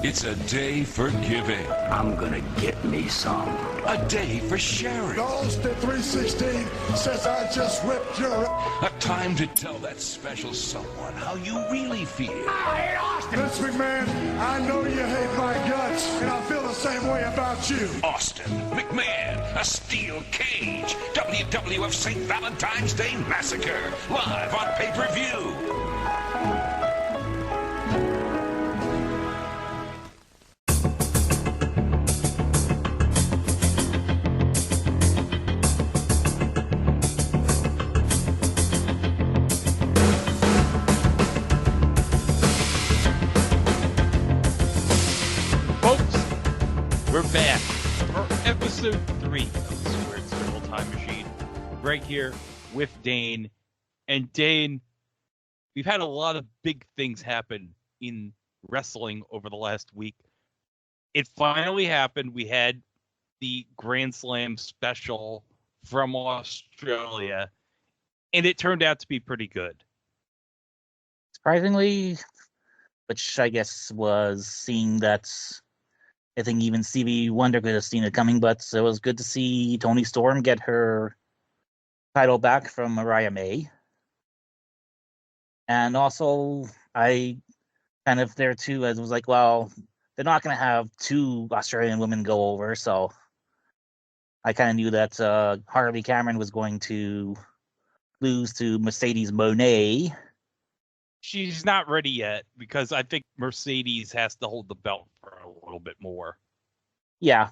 It's a day for giving. I'm gonna get me some. A day for sharing. The Austin 316 says I just ripped your... A time to tell that special someone how you really feel. I hate Austin! Vince McMahon, I know you hate my guts, and I feel the same way about you. Austin, McMahon, a steel cage. WWF St. Valentine's Day Massacre. Live on pay-per-view. We're back for episode 3 of the Squared Circle Time Machine. Greg here with Dane. And Dane, we've had a lot of big things happen in wrestling over the last week. It finally happened. We had the Grand Slam special from Australia, and it turned out to be pretty good. Surprisingly, which I guess was seeing that... I think even Stevie Wonder could have seen it coming, but it was good to see Toni Storm get her title back from Mariah May. And also, I kind of there too, as it was like, well, they're not going to have 2 Australian women go over, so I kind of knew that Harley Cameron was going to lose to Mercedes Moné. She's not ready yet because I think Mercedes has to hold the belt for a little bit more. Yeah.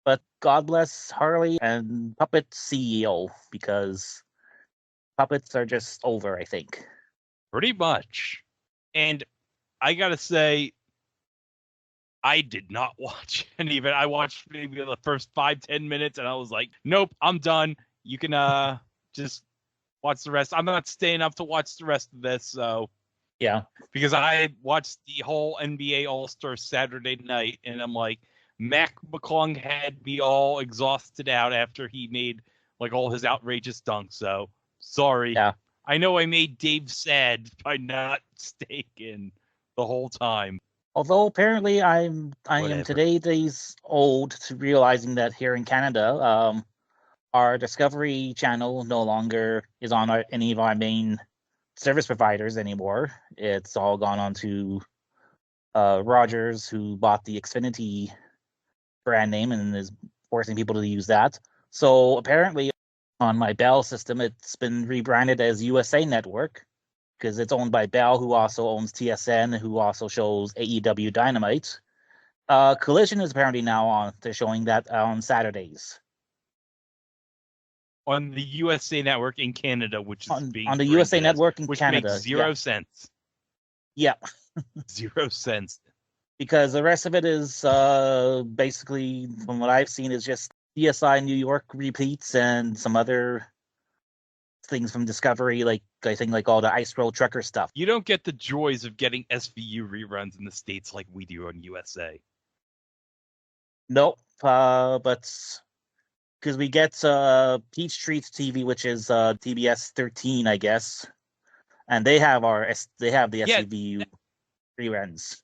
But God bless Harley and Puppet CEO, because puppets are just over, I think. Pretty much. And I gotta say, I did not watch any of it. I watched maybe the first 5-10 minutes and I was like, nope, I'm done. You can just watch the rest. I'm not staying up to watch the rest of this, so yeah. Because I watched the whole NBA All-Star Saturday night, and I'm like, Mac McClung had me all exhausted out after he made like all his outrageous dunks. So sorry. Yeah. I know I made Dave sad by not staying in the whole time. Although apparently I am Whatever. today days old to realizing that here in Canada, our Discovery Channel no longer is on any of our main service providers anymore. It's all gone on to Rogers, who bought the Xfinity brand name and is forcing people to use that. So apparently on my Bell system, it's been rebranded as USA Network because it's owned by Bell, who also owns TSN, who also shows AEW Dynamite. Collision is apparently now on. They're showing that on Saturdays. On the USA Network in Canada, which is on being the USA Network in which Canada, makes 0 cents. Yeah. 0 cents. Because the rest of it is basically, from what I've seen, is just CSI New York repeats and some other things from Discovery, like I think like all the Ice Road Trucker stuff. You don't get the joys of getting SVU reruns in the States like we do on USA. Nope, but because we get Peach Street TV, which is TBS 13, I guess, and they have the SVU reruns.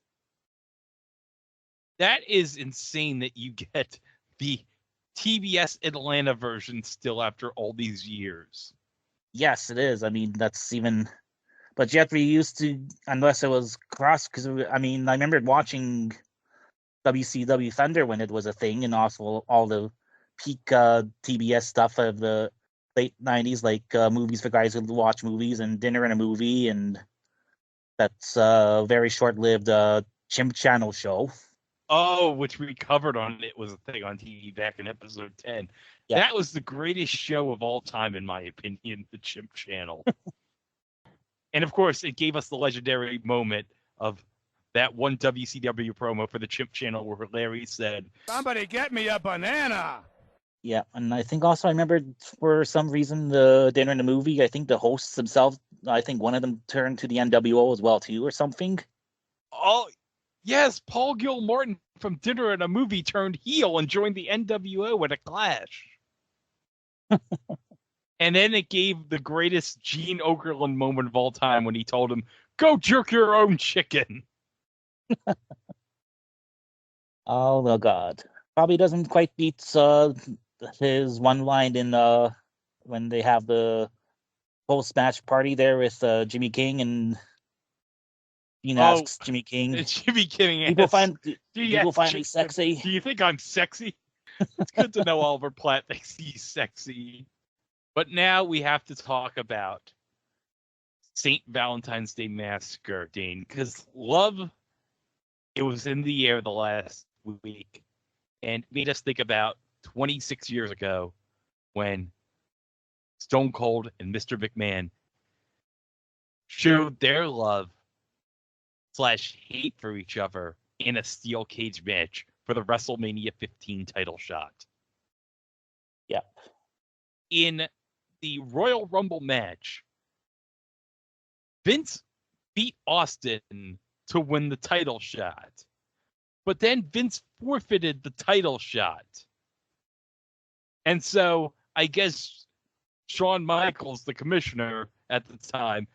That is insane that you get the TBS Atlanta version still after all these years. Yes, it is. I mean, that's even... But yet we used to, unless it was cross, because, I mean, I remember watching WCW Thunder when it was a thing, and also all the peak TBS stuff of the late 90s, like movies for guys who watch movies and Dinner and a Movie, and that's a very short-lived Chimp Channel show. Oh, which we covered on It Was a Thing on TV back in episode 10. Yeah. That was the greatest show of all time, in my opinion, the Chimp Channel. And, of course, it gave us the legendary moment of that one WCW promo for the Chimp Channel where Larry said, "Somebody get me a banana." Yeah, and I think also I remember for some reason the Dinner in the Movie, I think the hosts themselves, I think one of them turned to the NWO as well too, or something. Oh, yes, Paul Gilmartin from Dinner and a Movie turned heel and joined the NWO at a Clash. And then it gave the greatest Gene Okerlund moment of all time when he told him, "Go jerk your own chicken." Oh my God. Probably doesn't quite beat his one line in when they have the post-match party there with Jimmy King, and Dean Oh, asks Jimmy King, Jimmy King people asks, people find me sexy. do you think I'm sexy? It's good to know Oliver Platt thinks he's sexy. But now we have to talk about St. Valentine's Day Massacre, Dane, because love, it was in the air the last week, and made us think about 26 years ago when Stone Cold and Mr. McMahon showed their love / hate for each other in a steel cage match for the WrestleMania 15 title shot. Yep. In the Royal Rumble match, Vince beat Austin to win the title shot. But then Vince forfeited the title shot. And so I guess Shawn Michaels, the commissioner at the time,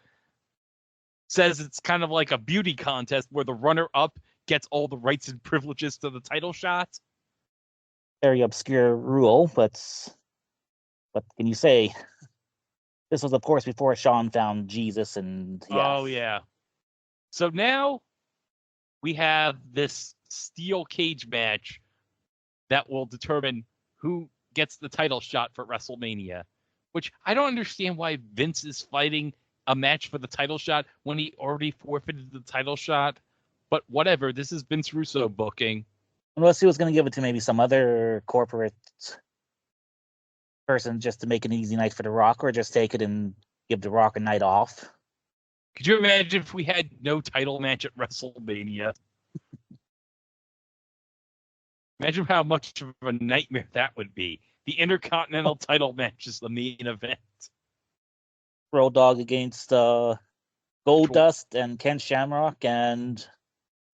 says it's kind of like a beauty contest where the runner-up gets all the rights and privileges to the title shot. Very obscure rule, but what can you say? This was, of course, before Shawn found Jesus, and yeah. Oh, yeah. So now we have this steel cage match that will determine who gets the title shot for WrestleMania, which I don't understand why Vince is fighting a match for the title shot when he already forfeited the title shot. But whatever, this is Vince Russo booking. Unless he was going to give it to maybe some other corporate person just to make an easy night for The Rock, or just take it and give The Rock a night off. Could you imagine if we had no title match at WrestleMania? Imagine how much of a nightmare that would be. The Intercontinental title match is the main event. Road Dogg against Goldust and Ken Shamrock, and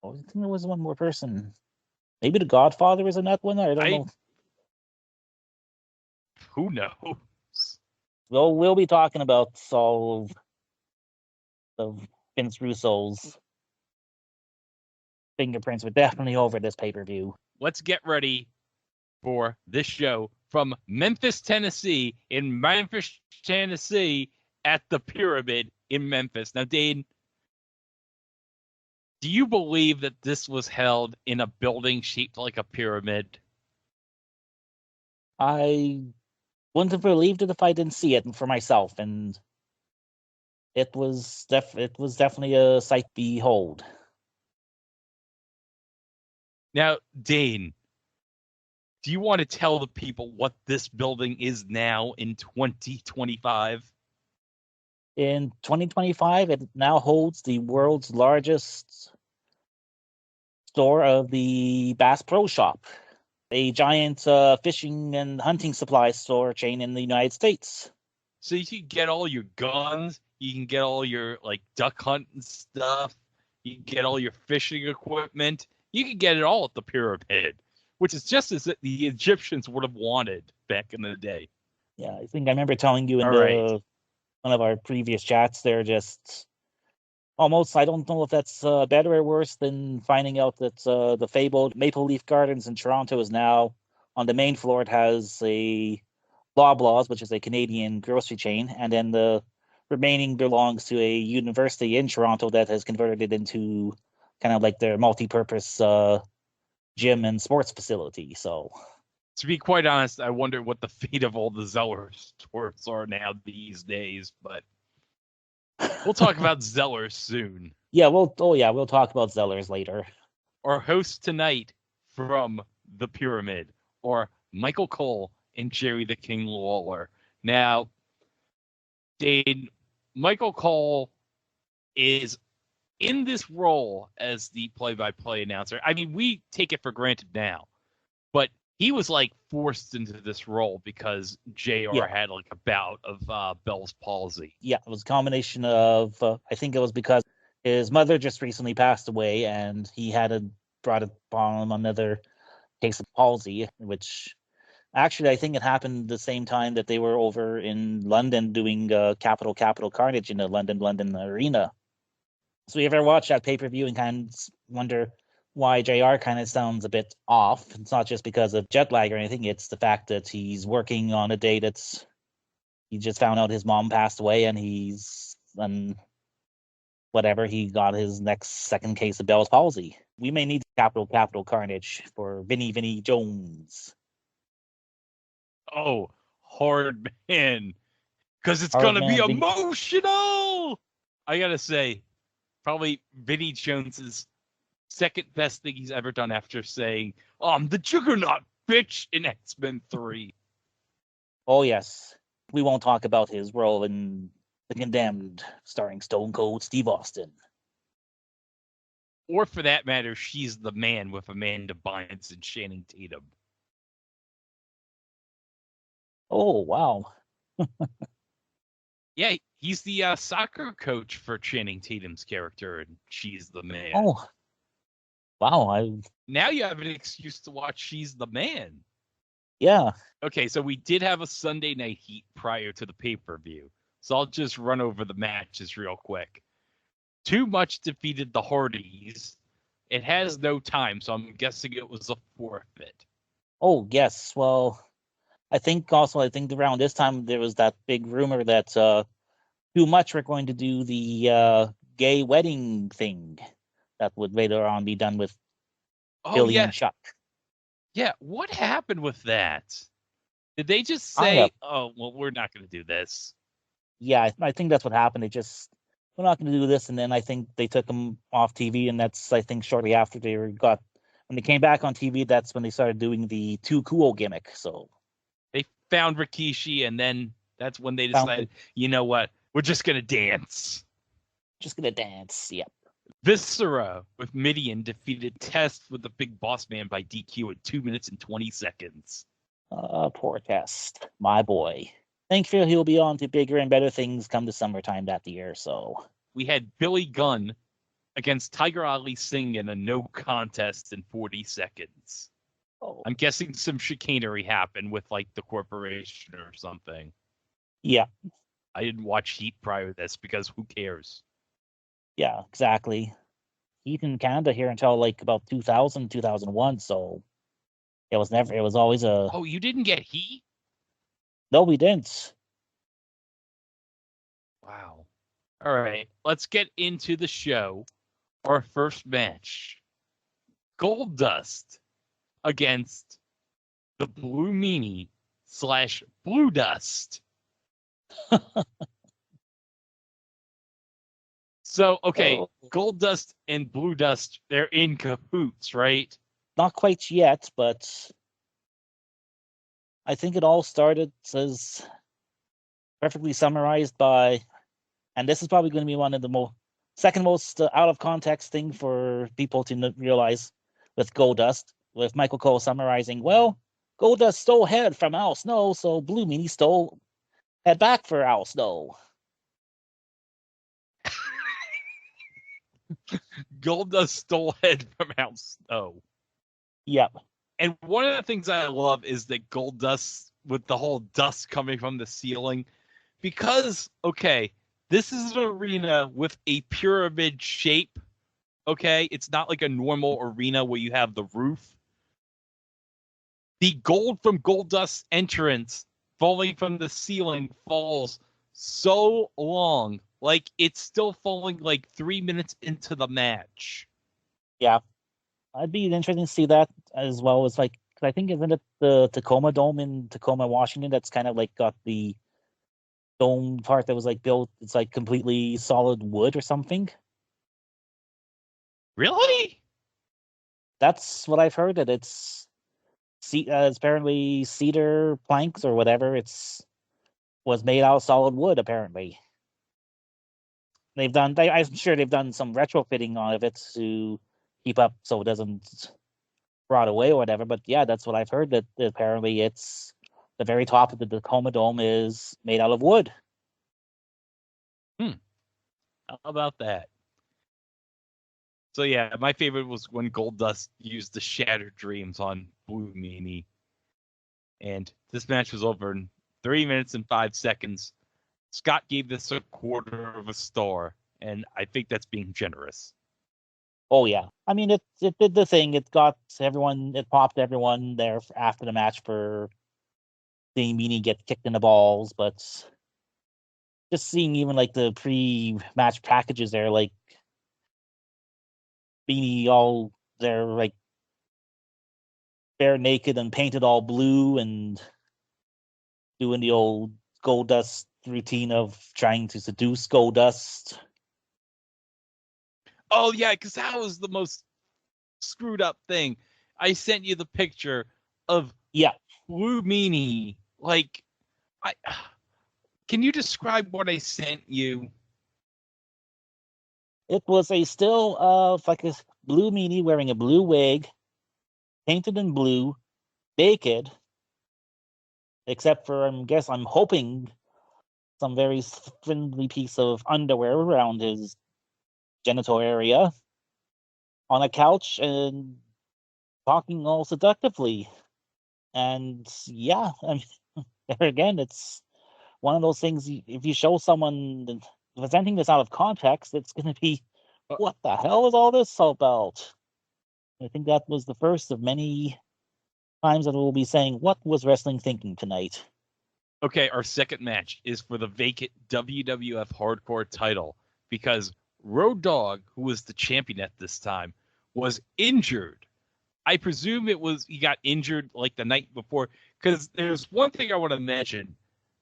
I think there was one more person. Maybe the Godfather was in that one. I don't know. Who knows? Well, we'll be talking about all of Vince Russo's fingerprints were definitely over this pay-per-view. Let's get ready for this show from Memphis, Tennessee, in Memphis, Tennessee, at the Pyramid in Memphis. Now, Dane, do you believe that this was held in a building shaped like a pyramid? I wouldn't have believed it if I didn't see it for myself, and it was definitely a sight to behold. Now, Dane, do you want to tell the people what this building is now in 2025? In 2025, it now holds the world's largest store of the Bass Pro Shop, a giant fishing and hunting supply store chain in the United States. So you can get all your guns, you can get all your duck hunting stuff, you can get all your fishing equipment, you can get it all at the Pyramid, which is just as the Egyptians would have wanted back in the day. Yeah, I think I remember telling you in one of our previous chats, they're just almost, I don't know if that's better or worse than finding out that the fabled Maple Leaf Gardens in Toronto is now on the main floor. It has a Loblaws, which is a Canadian grocery chain, and then the remaining belongs to a university in Toronto that has converted it into kind of like their multi-purpose gym and sports facility. So, to be quite honest, I wonder what the fate of all the Zeller stores are now these days, but we'll talk about Zellers soon. Yeah, we'll talk about Zellers later. Our hosts tonight from the Pyramid are Michael Cole and Jerry the King Lawler. Now, Dane, Michael Cole is in this role as the play-by-play announcer. I mean, we take it for granted now, but he was forced into this role because JR had a bout of Bell's palsy. Yeah, it was a combination of, I think it was because his mother just recently passed away and he had brought upon him another case of palsy, which actually I think it happened the same time that they were over in London doing Capital Carnage in the London Arena. So you ever watch that pay-per-view and kind of wonder why JR kind of sounds a bit off. It's not just because of jet lag or anything. It's the fact that he's working on a day he just found out his mom passed away, and he got his next second case of Bell's palsy. We may need capital carnage for Vinny Jones. Oh, hard man. Because it's Hard going to be man, emotional. I got to say, probably Vinny Jones's second best thing he's ever done after saying, I'm the Juggernaut, bitch, in X-Men 3. Oh, yes. We won't talk about his role in The Condemned, starring Stone Cold Steve Austin. Or for that matter, She's the Man with Amanda Bynes and Channing Tatum. Oh, wow. Yeah, he's the soccer coach for Channing Tatum's character, and She's the Man. Oh, wow. Now you have an excuse to watch She's the Man. Yeah. Okay, so we did have a Sunday night heat prior to the pay-per-view, so I'll just run over the matches real quick. Too Much defeated the Hardys. It has no time, so I'm guessing it was a forfeit. Oh, yes. Well, I think around this time there was that big rumor that Too Much were going to do the gay wedding thing that would later on be done with Billy and Chuck. Yeah, what happened with that? Did they just say, oh, well, we're not going to do this? Yeah, I think that's what happened. We're not going to do this, and then I think they took them off TV, and that's, I think, shortly after when they came back on TV, that's when they started doing the Too Cool gimmick, so. They found Rikishi, and then that's when they decided, you know what, we're just going to dance. Just going to dance, yep. Viscera with Midian defeated Test with the Big Boss Man by DQ in 2 minutes and 20 seconds. Poor Test, my boy. Thankfully, he'll be on to bigger and better things come the summertime that year, so. We had Billy Gunn against Tiger Ali Singh in a no contest in 40 seconds. Oh. I'm guessing some chicanery happened with, like, the corporation or something. Yeah. I didn't watch Heat prior to this because who cares? Yeah, exactly. Heat in Canada here until, like, about 2000, 2001, so it was always a... Oh, you didn't get Heat? No, we didn't. Wow. All right, let's get into the show. Our first match. Goldust against the Blue Meanie / Blue Dust. So, okay, Goldust and Blue Dust, they're in cahoots, right? Not quite yet, but I think it all started as perfectly summarized by, and this is probably going to be one of the second most out of context thing for people to realize with Goldust, with Michael Cole summarizing, well, Goldust stole head from Al Snow, so Blue Meanie stole head back for Al Snow. Goldust stole head from Al Snow. Yep. And one of the things I love is that Goldust, with the whole dust coming from the ceiling, because, okay, this is an arena with a pyramid shape, okay? It's not like a normal arena where you have the roof. The gold from Goldust's entrance falling from the ceiling falls so long, like it's still falling like 3 minutes into the match. Yeah. I'd be interested to see that as well as, like, I think, isn't it the Tacoma Dome in Tacoma, Washington, that's kind of like got the dome part that was like built, it's like completely solid wood or something? Really? That's what I've heard, that it's apparently cedar planks or whatever. Was made out of solid wood, apparently. I'm sure they've done some retrofitting on it to keep up so it doesn't rot away or whatever. But yeah, that's what I've heard, that apparently it's the very top of the Tacoma Dome is made out of wood. How about that? So yeah, my favorite was when Goldust used the Shattered Dreams on Blue Meanie. And this match was over in 3 minutes and 5 seconds. Scott gave this a 1/4 of a star, and I think that's being generous. Oh yeah, I mean it did the thing. It got everyone. It popped everyone there after the match for seeing Meanie get kicked in the balls, but just seeing even like the pre-match packages there, like Meanie all there like bare naked and painted all blue and doing the old Goldust routine of trying to seduce Goldust. Oh yeah, because that was the most screwed up thing. I sent you the picture of Yeah, Blue Meanie. Like, I can you describe what I sent you? it was a still of like a blue Meanie wearing a blue wig, painted in blue, naked, except for I'm hoping some very friendly piece of underwear around his genital area on a couch and talking all seductively. And yeah, I mean, there again, it's one of those things. If you show someone presenting this out of context, it's going to be, what the hell is all this about? I think that was the first of many times that we'll be saying, what was wrestling thinking tonight? Okay, our second match is for the vacant WWF Hardcore title because Road Dogg, who was the champion at this time, was injured. I presume he got injured like the night before, because there's one thing I want to mention.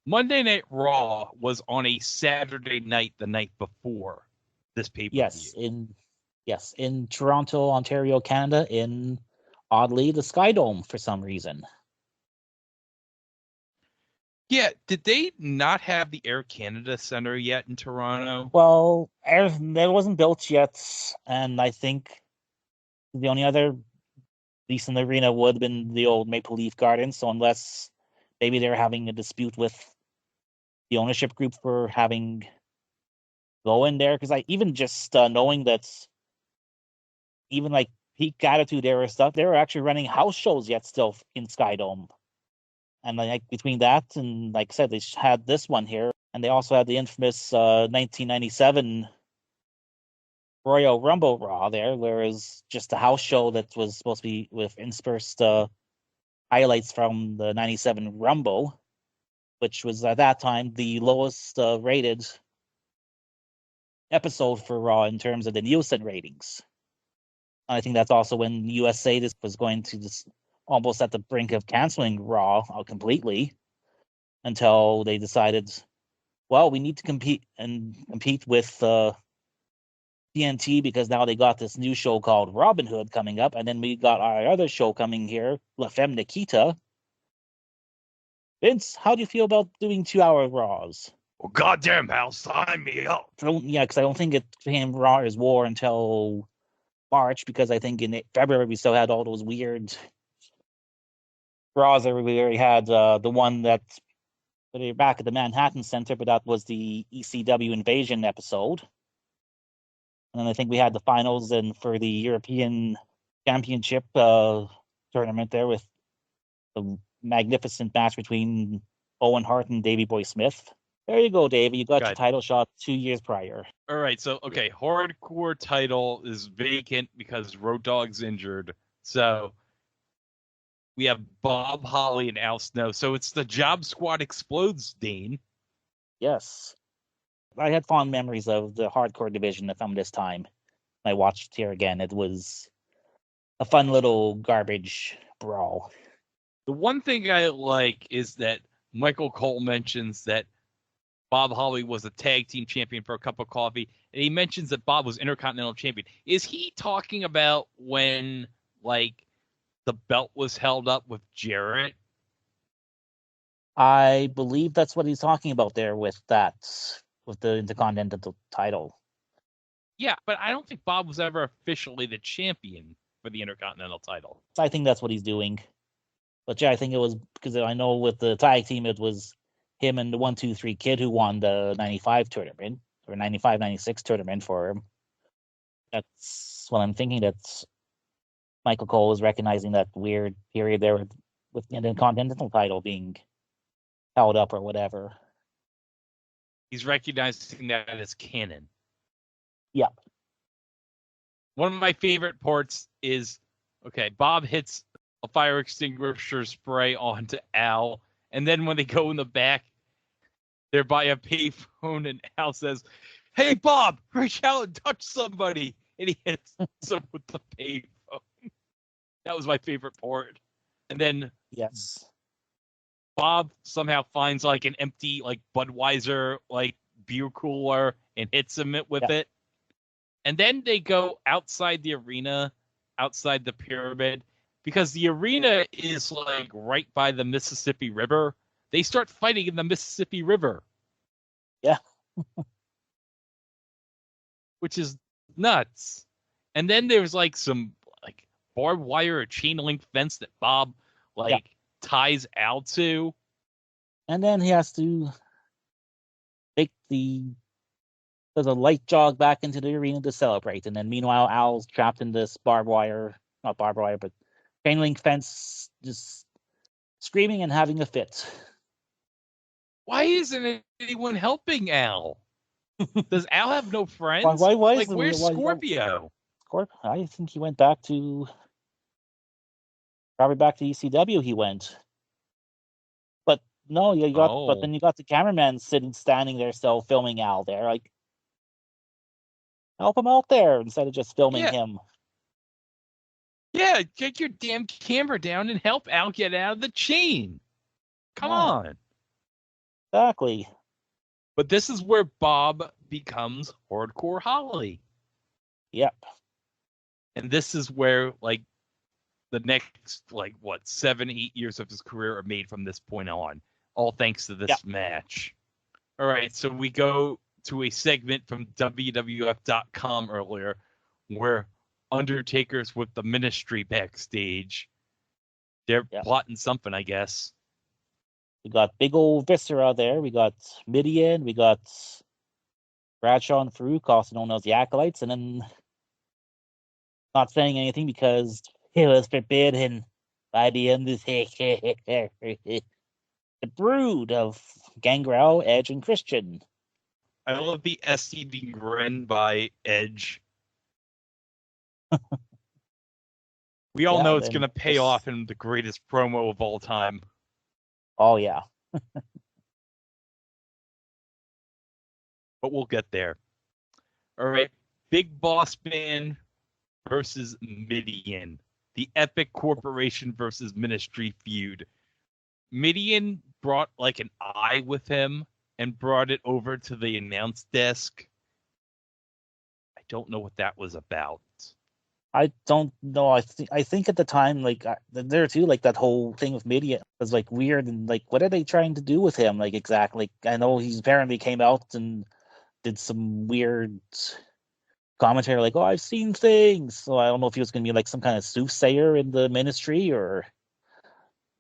Monday Night Raw was on a Saturday night the night before this pay-per-view. Yes, in Toronto, Ontario, Canada, in oddly the Sky Dome for some reason. Yeah, did they not have the Air Canada Center yet in Toronto? Well, it wasn't built yet, and I think the only other decent arena would have been the old Maple Leaf Garden. So unless maybe they're having a dispute with the ownership group for having go in there, because I even just knowing that even like Peak Attitude era stuff, they were actually running house shows yet still in Sky Dome. And like between that and like I said, they had this one here, and they also had the infamous 1997 Royal Rumble Raw there, whereas just a house show that was supposed to be with interspersed highlights from the 97 Rumble, which was at that time the lowest rated episode for Raw in terms of the Nielsen ratings. And I think that's also when USA just was going to just almost at the brink of canceling Raw completely until they decided, well, we need to compete with TNT because now they got this new show called Robin Hood coming up, and then we got our other show coming here, La Femme Nikita. Vince, how do you feel about doing 2 hour Raws? Well, goddamn, Hal, sign me up. Because I don't think it became Raw is War until March, because I think in February we still had all those weird Raws. We already had the one that they're back at the Manhattan Center, but that was the ECW Invasion episode. And then I think we had the finals and for the European Championship tournament there with the magnificent match between Owen Hart and Davey Boy Smith. There you go, Davey. You got your title shot 2 years prior. All right, so okay, hardcore title is vacant because Road Dogg's injured. So we have Bob Holly and Al Snow. So it's the Job Squad Explodes, Dane. Yes. I had fond memories of the hardcore division from this time. I watched here again. It was a fun little garbage brawl. The one thing I like is that Michael Cole mentions that Bob Holly was a tag team champion for a cup of coffee, and he mentions that Bob was Intercontinental champion. Is he talking about when, like, the belt was held up with Jarrett? I believe that's what he's talking about there with the Intercontinental title. Yeah, but I don't think Bob was ever officially the champion for the Intercontinental title. I think that's what he's doing. But yeah, I think it was because I know with the tag team, it was him and the 1-2-3 Kid who won the 95 tournament or 95-96 tournament for him. That's what I'm thinking. That's Michael Cole was recognizing that weird period there with the Intercontinental title being held up or whatever. He's recognizing that as canon. Yeah. One of my favorite parts is, okay, Bob hits a fire extinguisher spray onto Al, and then when they go in the back, they're by a payphone, and Al says, "Hey, Bob, reach out and touch somebody," and he hits him with the payphone. That was my favorite part. And then Yes. Bob somehow finds like an empty like Budweiser like beer cooler and hits him with it. And then they go outside the arena, outside the pyramid, because the arena is like right by the Mississippi River. They start fighting in the Mississippi River. Yeah. Which is nuts. And then there's like some like barbed wire or chain link fence that Bob ties Al to. And then he has to take there's a light jog back into the arena to celebrate. And then meanwhile, Al's trapped in this not barbed wire, but chain link fence, just screaming and having a fit. Why isn't anyone helping Al? Does Al have no friends? Where's Scorpio? I think he went probably back to ECW he went. But no, but then you got the cameraman standing there still filming Al there. Like, help him out there instead of just filming him. Yeah, get your damn camera down and help Al get out of the chain. Come on. Exactly. But this is where Bob becomes Hardcore Holly. Yep. And this is where, like, the next, 7-8 years of his career are made from this point on. All thanks to this match. All right, so we go to a segment from WWF.com earlier where Undertaker's with the Ministry backstage. They're plotting something, I guess. We got big old Viscera there. We got Midian. We got Bradshaw and Farouk, also known as the Acolytes. And then not saying anything because it was forbidden by the Undertaker. The brood of Gangrel, Edge, and Christian. I love the STD grin by Edge. We all know it's going to pay off in the greatest promo of all time. Oh, yeah. But we'll get there. All right. Big Boss Man versus Midian. The Epic Corporation versus Ministry feud. Midian brought like an eye with him and brought it over to the announce desk. I don't know what that was about. I don't know. I think at the time, there too, that whole thing with Midian was weird and what are they trying to do with him? Exactly. I know he apparently came out and did some weird commentary, oh, I've seen things. So I don't know if he was going to be some kind of soothsayer in the Ministry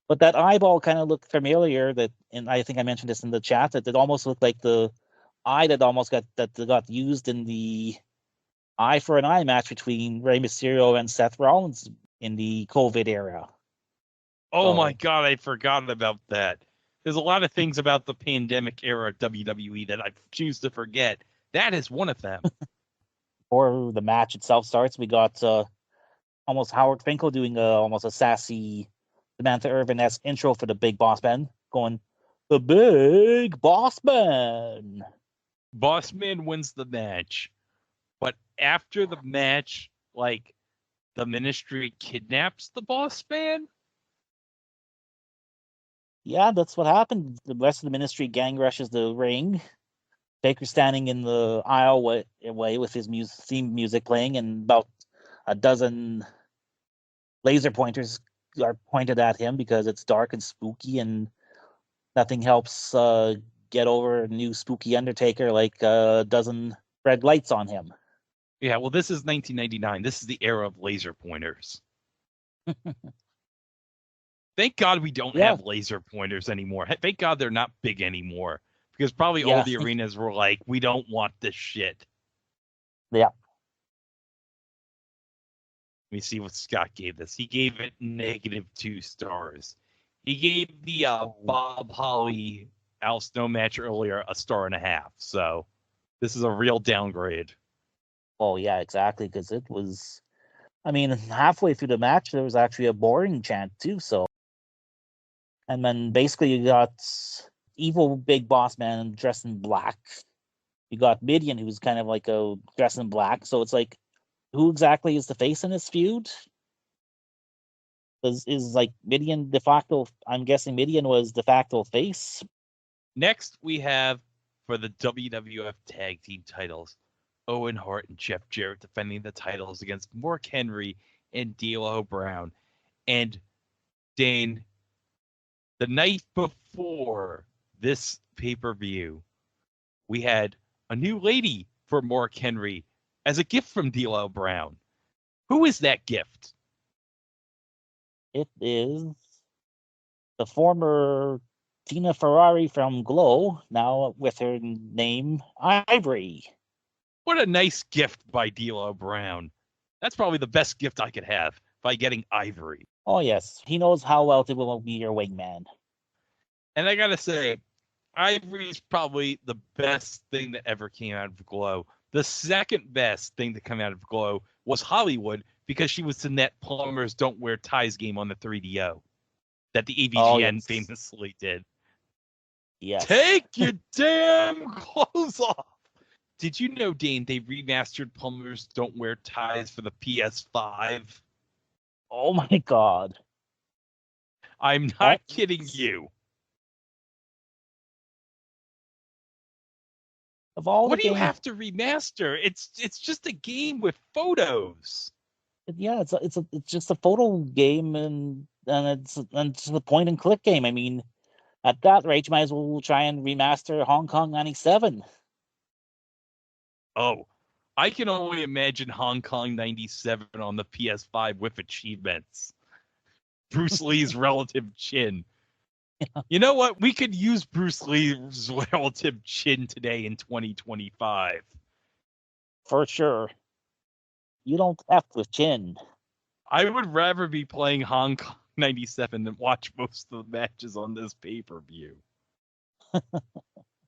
but that eyeball kind of looked familiar. And I think I mentioned this in the chat that it almost looked like the eye that got used in the eye for an eye match between Rey Mysterio and Seth Rollins in the COVID era. Oh my God, I forgot about that. There's a lot of things about the pandemic era of WWE that I choose to forget. That is one of them. Before the match itself starts, we got almost Howard Finkel doing almost a sassy Samantha Irvin-esque intro for the Big Boss Man, going, the Big Boss Man. Boss Man wins the match. But after the match, the Ministry kidnaps the Boss Man? Yeah, that's what happened. The rest of the Ministry gang rushes the ring. Taker standing in the aisle way with his theme music playing, and about a dozen laser pointers are pointed at him because it's dark and spooky, and nothing helps get over a new spooky Undertaker like a dozen red lights on him. Yeah, well, this is 1999. This is the era of laser pointers. Thank God we don't have laser pointers anymore. Thank God they're not big anymore. Because probably all the arenas were like, we don't want this shit. Yeah. Let me see what Scott gave this. He gave it -2 stars. He gave the Bob Holly Al Snow match earlier a 1.5 stars. So this is a real downgrade. Oh yeah, exactly. Because it was, I mean, halfway through the match there was actually a boring chant too. So, and then basically you got evil big boss man dressed in black. You got Midian, who's kind of like a dressed in black. So it's like, who exactly is the face in this feud? Is like Midian de facto? I'm guessing Midian was de facto face. Next, we have for the WWF Tag Team titles, Owen Hart and Jeff Jarrett defending the titles against Mark Henry and D'Lo Brown. And Dane, the night before this pay-per-view, we had a new lady for Mark Henry as a gift from D'Lo Brown. Who is that gift? It is the former Tina Ferrari from Glow, now with her name Ivory. What a nice gift by D'Lo Brown. That's probably the best gift I could have by getting Ivory. Oh yes, he knows how well to will be your wingman. And I gotta say, Ivory's probably the best thing that ever came out of Glow. The second best thing to come out of Glow was Hollywood, because she was in that Plumbers Don't Wear Ties game on the 3DO that the AVGN famously did. Yes. Take your damn clothes off. Did you know, Dane, they remastered Plumbers Don't Wear Ties for the PS5? Oh my god. I'm not kidding you. Of all what the do games, you have to remaster? It's just a game with photos. Yeah, it's just a photo game, and it's a point and click game. I mean, at that rate, you might as well try and remaster Hong Kong '97. Oh, I can only imagine Hong Kong '97 on the PS5 with achievements. Bruce Lee's relative chin. Yeah. You know what? We could use Bruce Lee's relative chin today in 2025. For sure. You don't F with chin. I would rather be playing Hong Kong '97 than watch most of the matches on this pay-per-view. But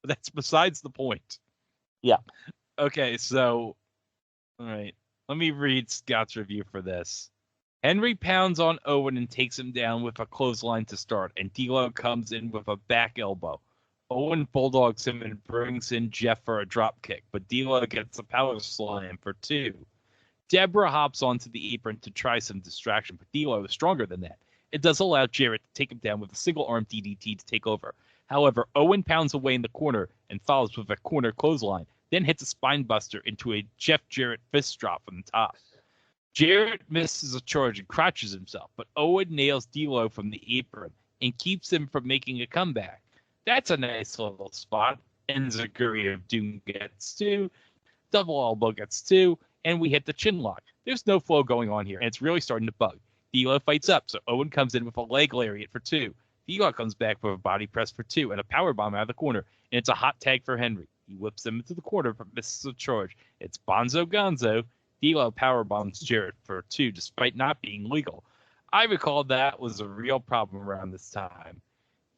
that's besides the point. Yeah. Okay, so, all right. Let me read Scott's review for this. Henry pounds on Owen and takes him down with a clothesline to start, and D'Lo comes in with a back elbow. Owen bulldogs him and brings in Jeff for a drop kick, but D'Lo gets a power slam for 2. Deborah hops onto the apron to try some distraction, but D'Lo is stronger than that. It does allow Jarrett to take him down with a single-arm DDT to take over. However, Owen pounds away in the corner and follows with a corner clothesline, then hits a spine buster into a Jeff Jarrett fist drop from the top. Jarrett misses a charge and crotches himself, but Owen nails D'Lo from the apron and keeps him from making a comeback. That's a nice little spot. And Zaguri of Doom gets 2, double elbow gets 2, and we hit the chin lock. There's no flow going on here, and it's really starting to bug. D'Lo fights up, so Owen comes in with a leg lariat for 2. D'Lo comes back with a body press for 2 and a powerbomb out of the corner, and it's a hot tag for Henry. He whips him into the corner but misses a charge. It's Bonzo Gonzo. D'Lo powerbombs Jarrett for 2 despite not being legal. I recall that was a real problem around this time.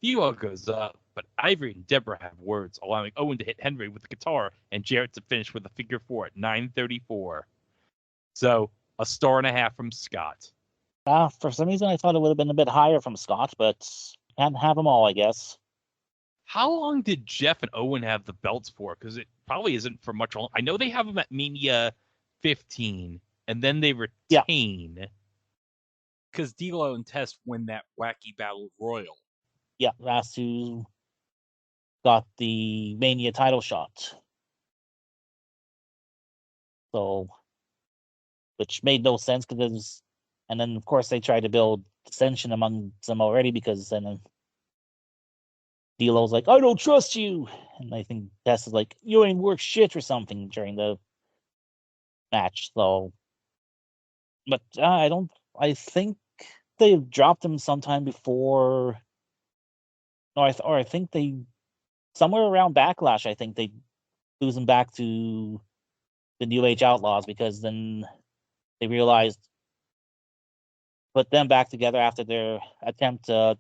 D'Lo goes up, but Ivory and Deborah have words, allowing Owen to hit Henry with the guitar and Jarrett to finish with a figure 4 at 9:34. So, a 1.5 from Scott. For some reason, I thought it would have been a bit higher from Scott, but can't have them all, I guess. How long did Jeff and Owen have the belts for? Because it probably isn't for much long. I know they have them at Mania 15, and then they retain. Because D'Lo and Test win that wacky battle royal. Yeah, last who got the Mania title shot. So, which made no sense because, and then of course they tried to build dissension among them already because then D'Lo's like, I don't trust you, and I think Test is like, you ain't worth shit or something during the match. So, but I think they dropped him sometime before. No, I think they somewhere around Backlash. I think they lose him back to the New Age Outlaws because then they realized put them back together after their attempt at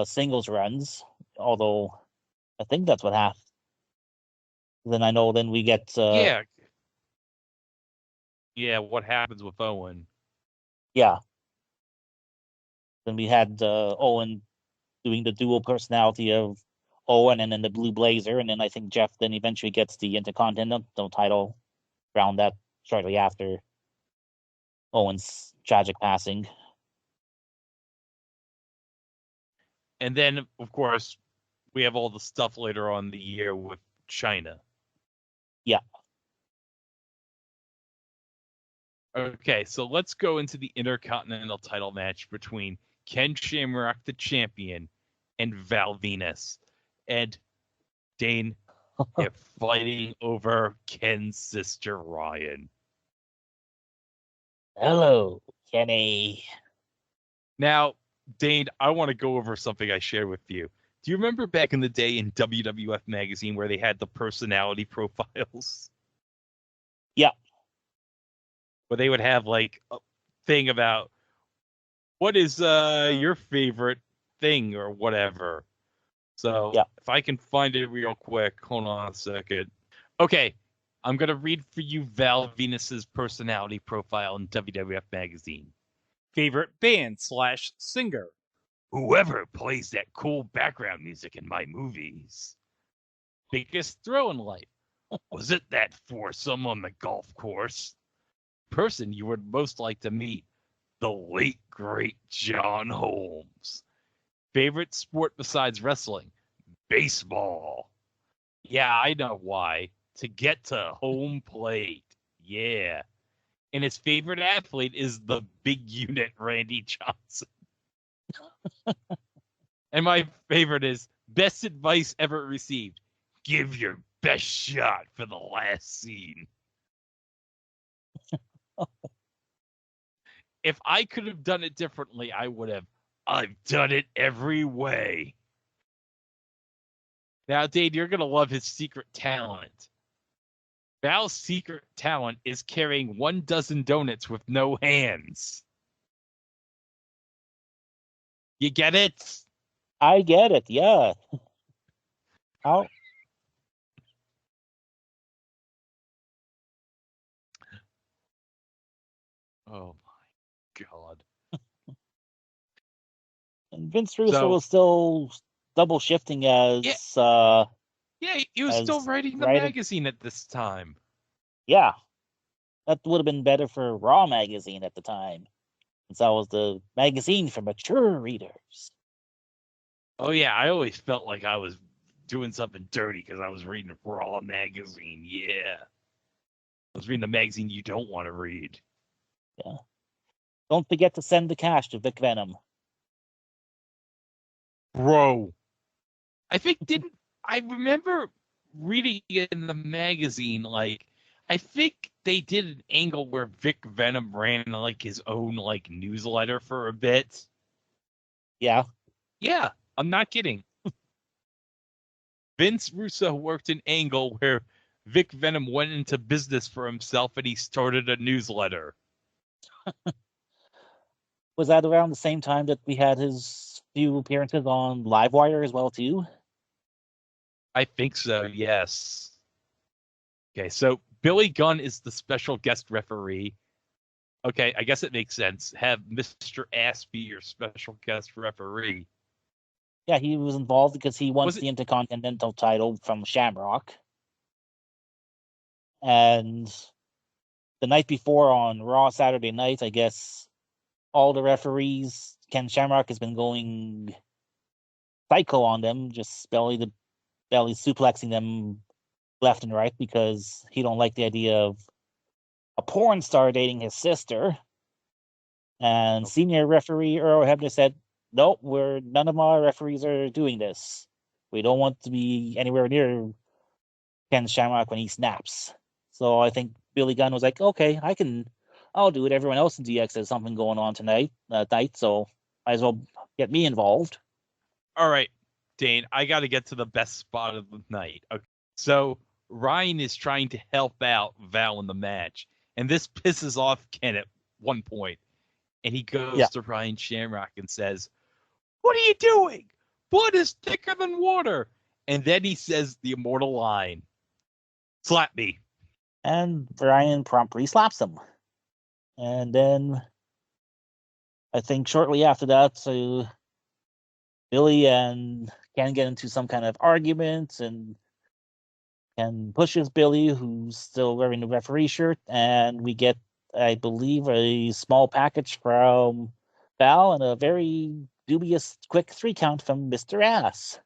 singles runs. Although I think that's what happened. Then I know then we get Yeah, what happens with Owen? Yeah. Then we had Owen doing the dual personality of Owen and then the Blue Blazer, and then I think Jeff then eventually gets the Intercontinental title around that shortly after Owen's tragic passing. And then, of course, we have all the stuff later on in the year with China. Yeah. Okay, so let's go into the Intercontinental title match between Ken Shamrock, the champion, and Val Venis. And Dane, they're fighting over Ken's sister, Ryan. Hello, Kenny. Now, Dane, I want to go over something I shared with you. Do you remember back in the day in WWF magazine where they had the personality profiles? Yeah. Where they would have like a thing about what is your favorite thing or whatever. So yeah. If I can find it real quick, hold on a second. Okay, I'm going to read for you Val Venis's personality profile in WWF magazine. Favorite band/singer? Whoever plays that cool background music in my movies. Biggest thrill in life? Was it that foursome on the golf course? Person you would most like to meet? The late, great John Holmes. Favorite sport besides wrestling? Baseball. Yeah, I know why. To get to home plate. Yeah. And his favorite athlete is the big unit Randy Johnson. And my favorite is best advice ever received. Give your best shot for the last scene. If I could have done it differently, I would have. I've done it every way. Now, Dave, you're going to love his secret talent. Val's secret talent is carrying 12 donuts with no hands. You get it? I get it, yeah. How? Oh, my God. And Vince Russo was still double shifting as... Yeah, he was still writing the magazine at this time. Yeah. That would have been better for Raw magazine at the time. Since that was the magazine for mature readers. Oh, yeah, I always felt like I was doing something dirty because I was reading Raw magazine. Yeah. I was reading the magazine you don't want to read. Yeah. Don't forget to send the cash to Vic Venom. Bro. I remember reading it in the magazine, like, I think they did an angle where Vic Venom ran like his own like newsletter for a bit. Yeah. Yeah, I'm not kidding. Vince Russo worked an angle where Vic Venom went into business for himself and he started a newsletter. Was that around the same time that we had his few appearances on Livewire as well, too? I think so, yes. Okay, so Billy Gunn is the special guest referee. Okay, I guess it makes sense. Have Mr. Ass be your special guest referee. Yeah, he was involved because he won the Intercontinental title from Shamrock. And the night before on Raw Saturday night, I guess all the referees, Ken Shamrock has been going psycho on them, just belly suplexing them left and right because he don't like the idea of a porn star dating his sister. And senior referee Earl Hebner said, "Nope, none of our referees are doing this. We don't want to be anywhere near Ken Shamrock when he snaps." So I think Billy Gunn was like, "Okay, I'll do it. Everyone else in DX has something going on tonight, so might as well get me involved." All right, Dane, I got to get to the best spot of the night. Okay. So Ryan is trying to help out Val in the match, and this pisses off Ken at one point. And he goes to Ryan Shamrock and says, "What are you doing? Blood is thicker than water." And then he says the immortal line, "Slap me." And Ryan promptly slaps him. And then I think shortly after that, so Billy and Ken get into some kind of argument, and Ken pushes Billy, who's still wearing the referee shirt, and we get, I believe, a small package from Val and a very dubious quick 3 count from Mr. Ass.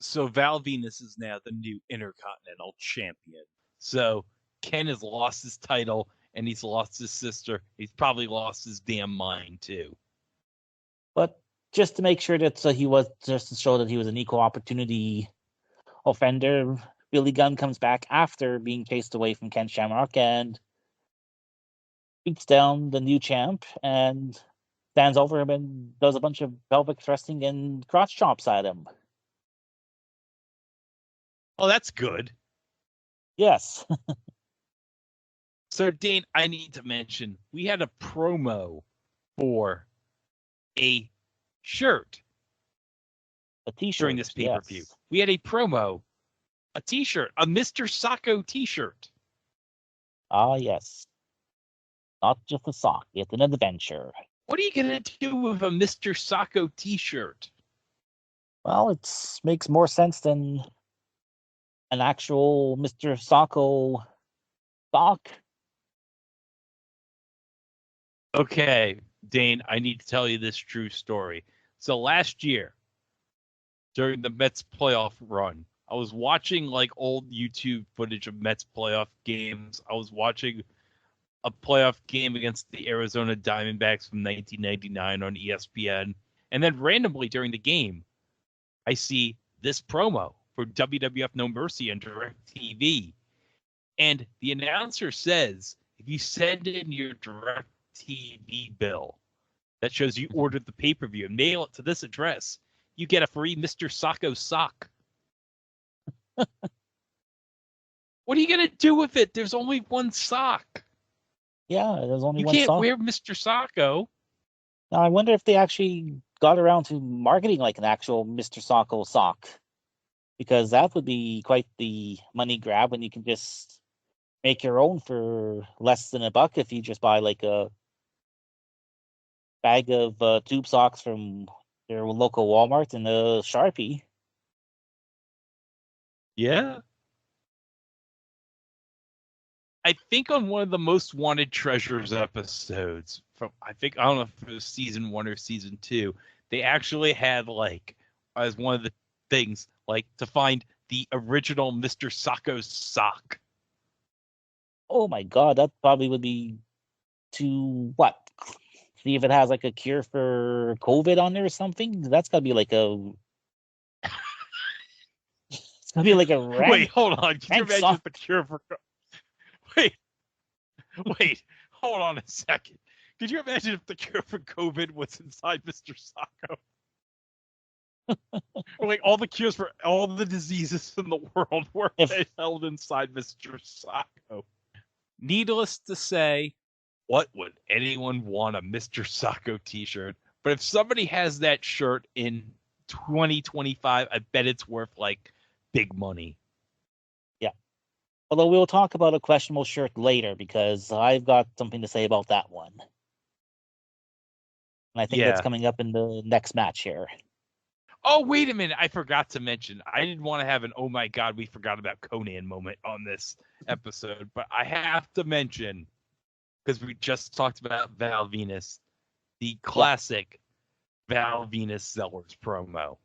So Val Venis is now the new Intercontinental Champion. So Ken has lost his title, and he's lost his sister. He's probably lost his damn mind too. But just to make sure that he was, just to show that he was an equal opportunity offender, Billy Gunn comes back after being chased away from Ken Shamrock and beats down the new champ and stands over him and does a bunch of pelvic thrusting and crotch chops at him. Oh, that's good. Yes. So, Dane, I need to mention, we had a promo for a shirt A t-shirt during this pay-per-view. yes. We had a promo, a t-shirt, a Mr. Sacco t-shirt. Ah, yes. Not just a sock, it's an adventure. What are you going to do with a Mr. Sacco t-shirt? Well, it makes more sense than an actual Mr. Sacco sock. Okay, Dane, I need to tell you this true story. So last year, during the Mets playoff run, I was watching like old YouTube footage of Mets playoff games. I was watching a playoff game against the Arizona Diamondbacks from 1999 on ESPN. And then randomly during the game, I see this promo for WWF No Mercy on DirecTV. And the announcer says, if you send in your DirecTV bill that shows you ordered the pay-per-view and mail it to this address, you get a free Mr. Sacco sock. What are you going to do with it? There's only one sock. Yeah, there's only You one can't sock. wear Mr. Sacco. Now, I wonder if they actually got around to marketing like an actual Mr. Sacco sock, because that would be quite the money grab when you can just make your own for less than $1 if you just buy like a bag of tube socks from your local Walmart and a Sharpie. Yeah. I think on one of the Most Wanted Treasures episodes from, I don't know if it was season 1 or season 2, they actually had like, as one of the things, like to find the original Mr. Sacco sock. Oh my god, that probably would be to what? See if it has like a cure for COVID on there or something. That's gotta be like a. It's gonna be like a rank. Wait, hold on. Can you rank imagine sock. the cure for? Wait, hold on a second. Could you imagine if the cure for COVID was inside Mr. Sacco? Or like all the cures for all the diseases in the world were held inside Mr. Sacco. Needless to say, what would anyone want a Mr. Sacco t-shirt? But if somebody has that shirt in 2025, I bet it's worth like big money. Yeah. Although we'll talk about a questionable shirt later because I've got something to say about that one. And I think that's coming up in the next match here. Oh, wait a minute. I forgot to mention. I didn't want to have an, oh my God, we forgot about Conan moment on this episode. But I have to mention, because we just talked about Val Venis, the classic Val Venis Sellers promo.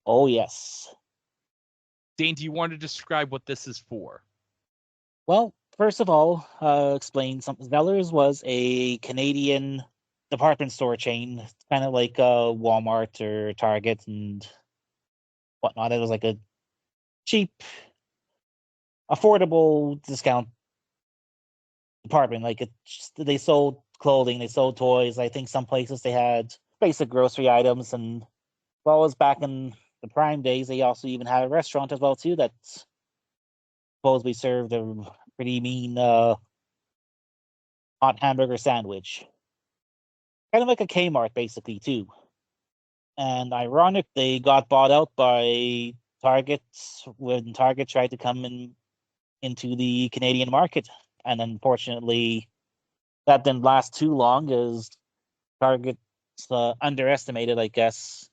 Oh, yes. Dane, do you want to describe what this is for? Well, first of all, explain something. Zellers was a Canadian department store chain, kind of like Walmart or Target and whatnot. It was like a cheap, affordable discount department. Like they sold clothing, they sold toys. I think some places they had basic grocery items, and well, it was back in the prime days. They also even had a restaurant as well too that supposedly served a pretty mean hot hamburger sandwich. Kind of like a Kmart, basically, too. And ironic, they got bought out by Target when Target tried to come into the Canadian market And unfortunately, that didn't last too long, as Target underestimated, I guess,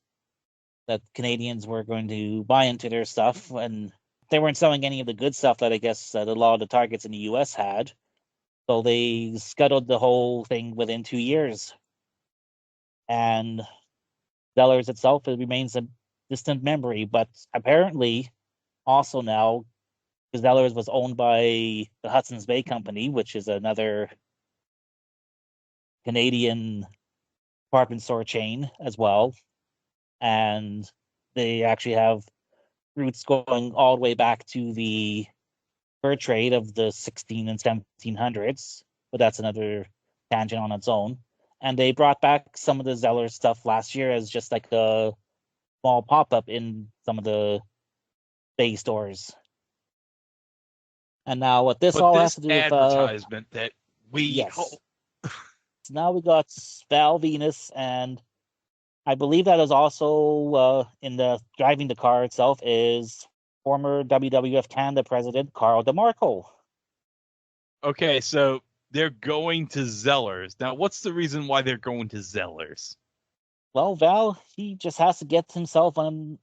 that Canadians were going to buy into their stuff, and they weren't selling any of the good stuff that I guess that a lot of the Targets in the US had. So they scuttled the whole thing within 2 years. And Zellers itself, it remains a distant memory, but apparently also now, Zellers was owned by the Hudson's Bay Company, which is another Canadian department store chain as well. And they actually have roots going all the way back to the fur trade of the 16 and 1700s, but that's another tangent on its own. And they brought back some of the Zeller stuff last year as just like a small pop-up in some of the Bay stores. And now what this all has to do with advertisement that we yes. hope. So now we got Val Venis, and I believe that is also in the driving the car itself is former WWF Canada president Carl DeMarco. Okay, so they're going to Zellers. Now, what's the reason why they're going to Zellers? Well, Val, he just has to get himself an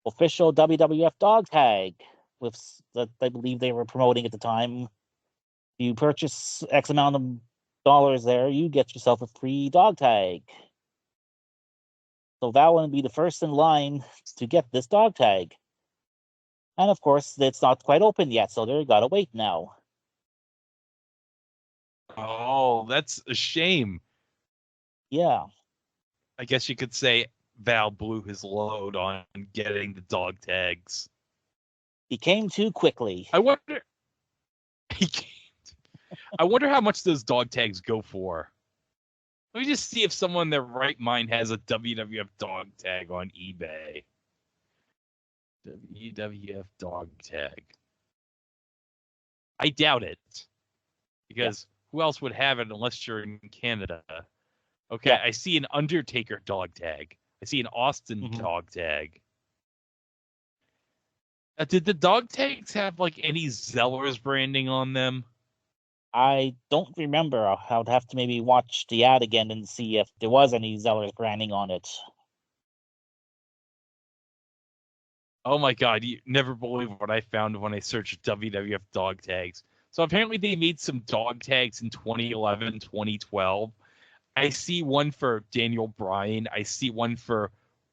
official WWF dog tag with that I believe they were promoting at the time. You purchase X amount of dollars there, you get yourself a free dog tag. So Val will be the first in line to get this dog tag. And of course, it's not quite open yet, so they gotta wait now. Oh, that's a shame. Yeah. I guess you could say Val blew his load on getting the dog tags. He came too quickly. I wonder how much those dog tags go for. Let me just see if someone in their right mind has a WWF dog tag on eBay. WWF dog tag. I doubt it. Because who else would have it unless you're in Canada? Okay, I see an Undertaker dog tag. I see an Austin dog tag. Did the dog tags have like any Zellers branding on them? I don't remember. I would have to maybe watch the ad again and see if there was any Zellers branding on it. Oh my god, you never believe what I found when I searched WWF dog tags. So apparently they made some dog tags in 2011, 2012. I see one for Daniel Bryan. I see one for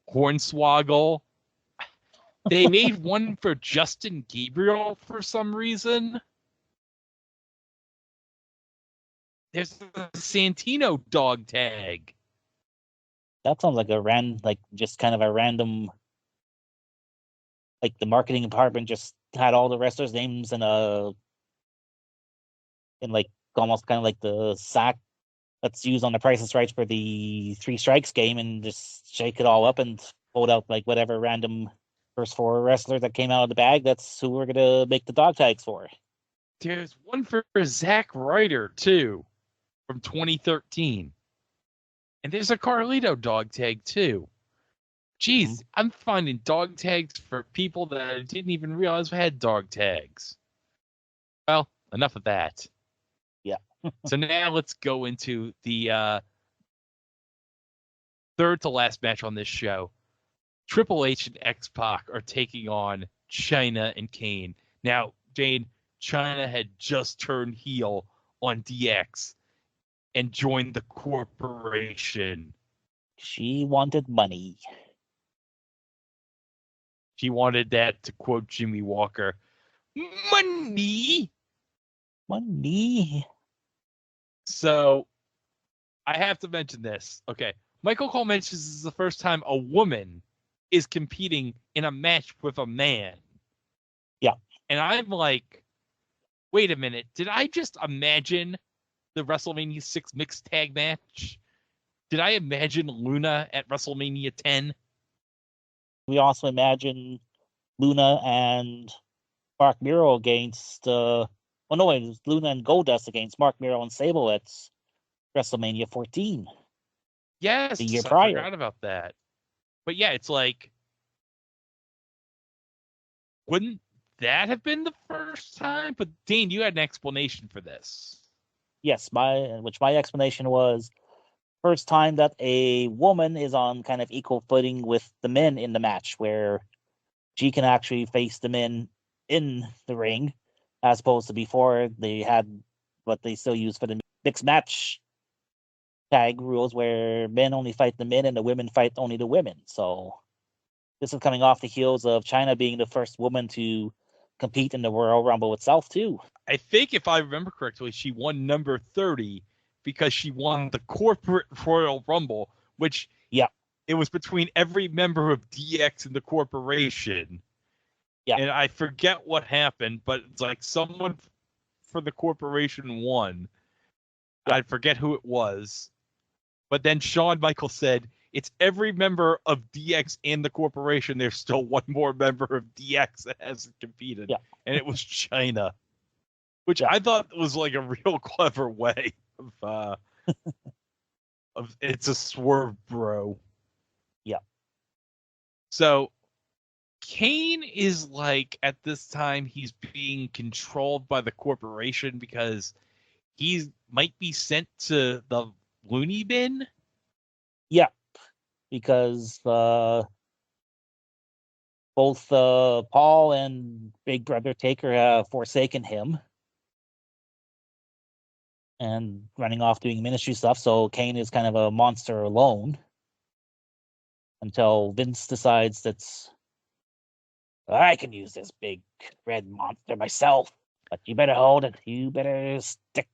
Hornswoggle. They made one for Justin Gabriel for some reason. There's a Santino dog tag. That sounds like just kind of a random, like the marketing department just had all the wrestlers' names in like almost kind of like the sack that's used on the Price is Right for the Three Strikes game, and just shake it all up and hold out like whatever random first four wrestler that came out of the bag. That's who we're gonna make the dog tags for. There's one for Zack Ryder too, from 2013, and there's a Carlito dog tag too. Jeez, I'm finding dog tags for people that I didn't even realize had dog tags. Well, enough of that. Yeah. So now let's go into the third to last match on this show. Triple H and X-Pac are taking on China and Kane. Now, Dane, China had just turned heel on DX and joined the corporation. She wanted money. She wanted that, to quote Jimmy Walker, money. Money. So I have to mention this. Okay. Michael Cole mentions this is the first time a woman is competing in a match with a man. Yeah. And I'm like, wait a minute. Did I just imagine the WrestleMania 6 mixed tag match? Did I imagine Luna at WrestleMania 10? We also imagine Luna and Mark Miro against it was Luna and Goldust against Mark Miro and Sable at WrestleMania 14. Yes, the year I prior. forgot about that. But yeah, it's like, wouldn't that have been the first time? But Dane, you had an explanation for this. Yes, my explanation was first time that a woman is on kind of equal footing with the men in the match, where she can actually face the men in the ring, as opposed to before they had what they still use for the mixed match tag rules, where men only fight the men and the women fight only the women. So this is coming off the heels of China being the first woman to compete in the Royal Rumble itself, too. I think if I remember correctly, she won number 30 because she won the corporate Royal Rumble, which it was between every member of DX and the corporation. Yeah. And I forget what happened, but it's like someone for the corporation won. I forget who it was. But then Shawn Michaels said, it's every member of DX and the corporation. There's still one more member of DX that hasn't competed. Yeah. And it was China, which I thought was like a real clever way of it's a swerve, bro. Yeah. So Kane is like, at this time, he's being controlled by the corporation because he might be sent to the loony bin. Yeah, because both Paul and Big Brother Taker have forsaken him and running off doing ministry stuff. So Kane is kind of a monster alone until Vince decides that I can use this big red monster myself, but you better hold it. You better stick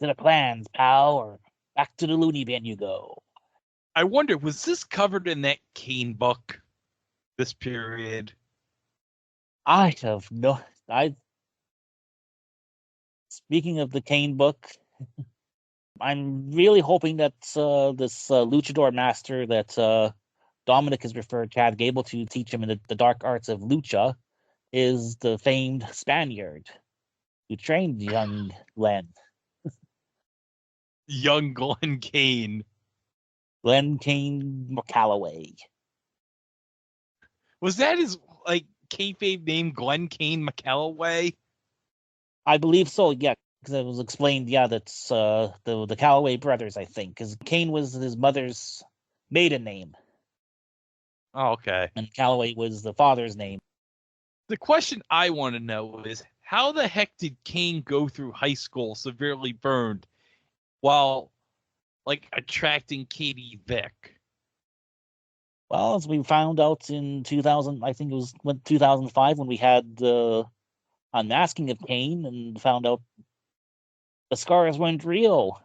to the plans, pal, or back to the loony bin you go. I wonder, was this covered in that Kane book, this period? Speaking of the Kane book, I'm really hoping that this luchador master that Dominic has referred Chad Gable to teach him in the dark arts of lucha is the famed Spaniard who trained young Glenn. Young Glenn Kane. Glenn Kane McCalloway. Was that his kayfabe name, Glenn Kane McCalloway? I believe so, yeah, because it was explained, that's the Calloway brothers, I think, because Kane was his mother's maiden name. Oh, okay. And Calloway was the father's name. The question I want to know is, how the heck did Kane go through high school severely burned while, attracting Katie Vick? Well, as we found out in 2000, I think it was 2005 when we had the unmasking of Kane and found out the scars weren't real.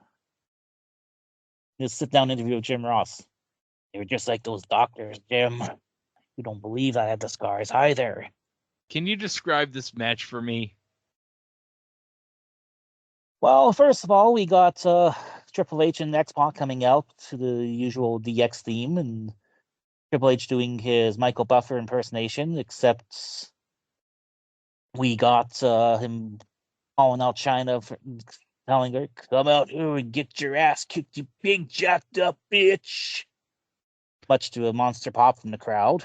This sit-down interview with Jim Ross. They were just like those doctors, Jim. You don't believe I had the scars either. Can you describe this match for me? Well, first of all, we got Triple H and X-Pac coming out to the usual DX theme, and Triple H doing his Michael Buffer impersonation, except we got him calling out China, telling her, come out here and get your ass kicked, you big jacked up bitch. Much to a monster pop from the crowd.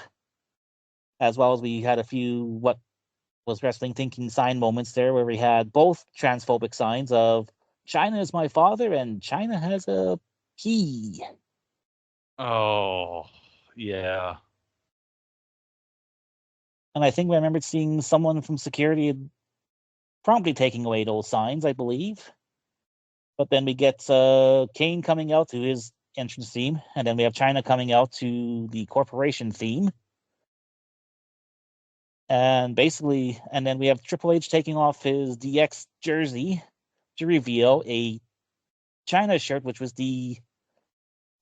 As well as we had a few what was wrestling thinking sign moments there, where we had both transphobic signs of China is my father and China has a key. Oh, yeah. And I think I remembered seeing someone from security promptly taking away those signs, I believe. But then we get Kane coming out to his entrance theme, and then we have China coming out to the corporation theme. And then we have Triple H taking off his DX jersey to reveal a China shirt, which was the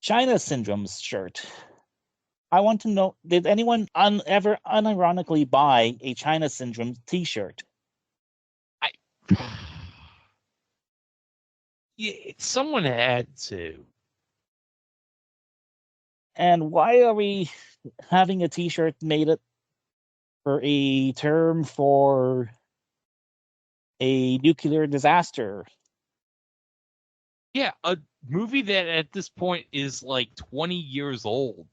China Syndrome shirt. I want to know, did anyone ever unironically buy a China Syndrome t-shirt? Yeah, someone had to. And why are we having a t-shirt made up for a term for a nuclear disaster? Yeah, a movie that at this point is 20 years old.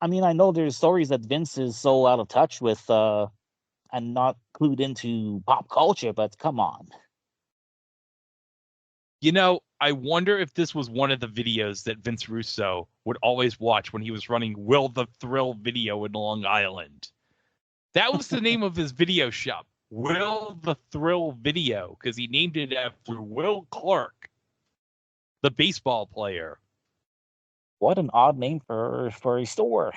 I mean, I know there's stories that Vince is so out of touch with and not clued into pop culture, but come on. You know, I wonder if this was one of the videos that Vince Russo would always watch when he was running Will the Thrill Video in Long Island. That was the name of his video shop, Will the Thrill Video, because he named it after Will Clark, the baseball player. What an odd name for a store.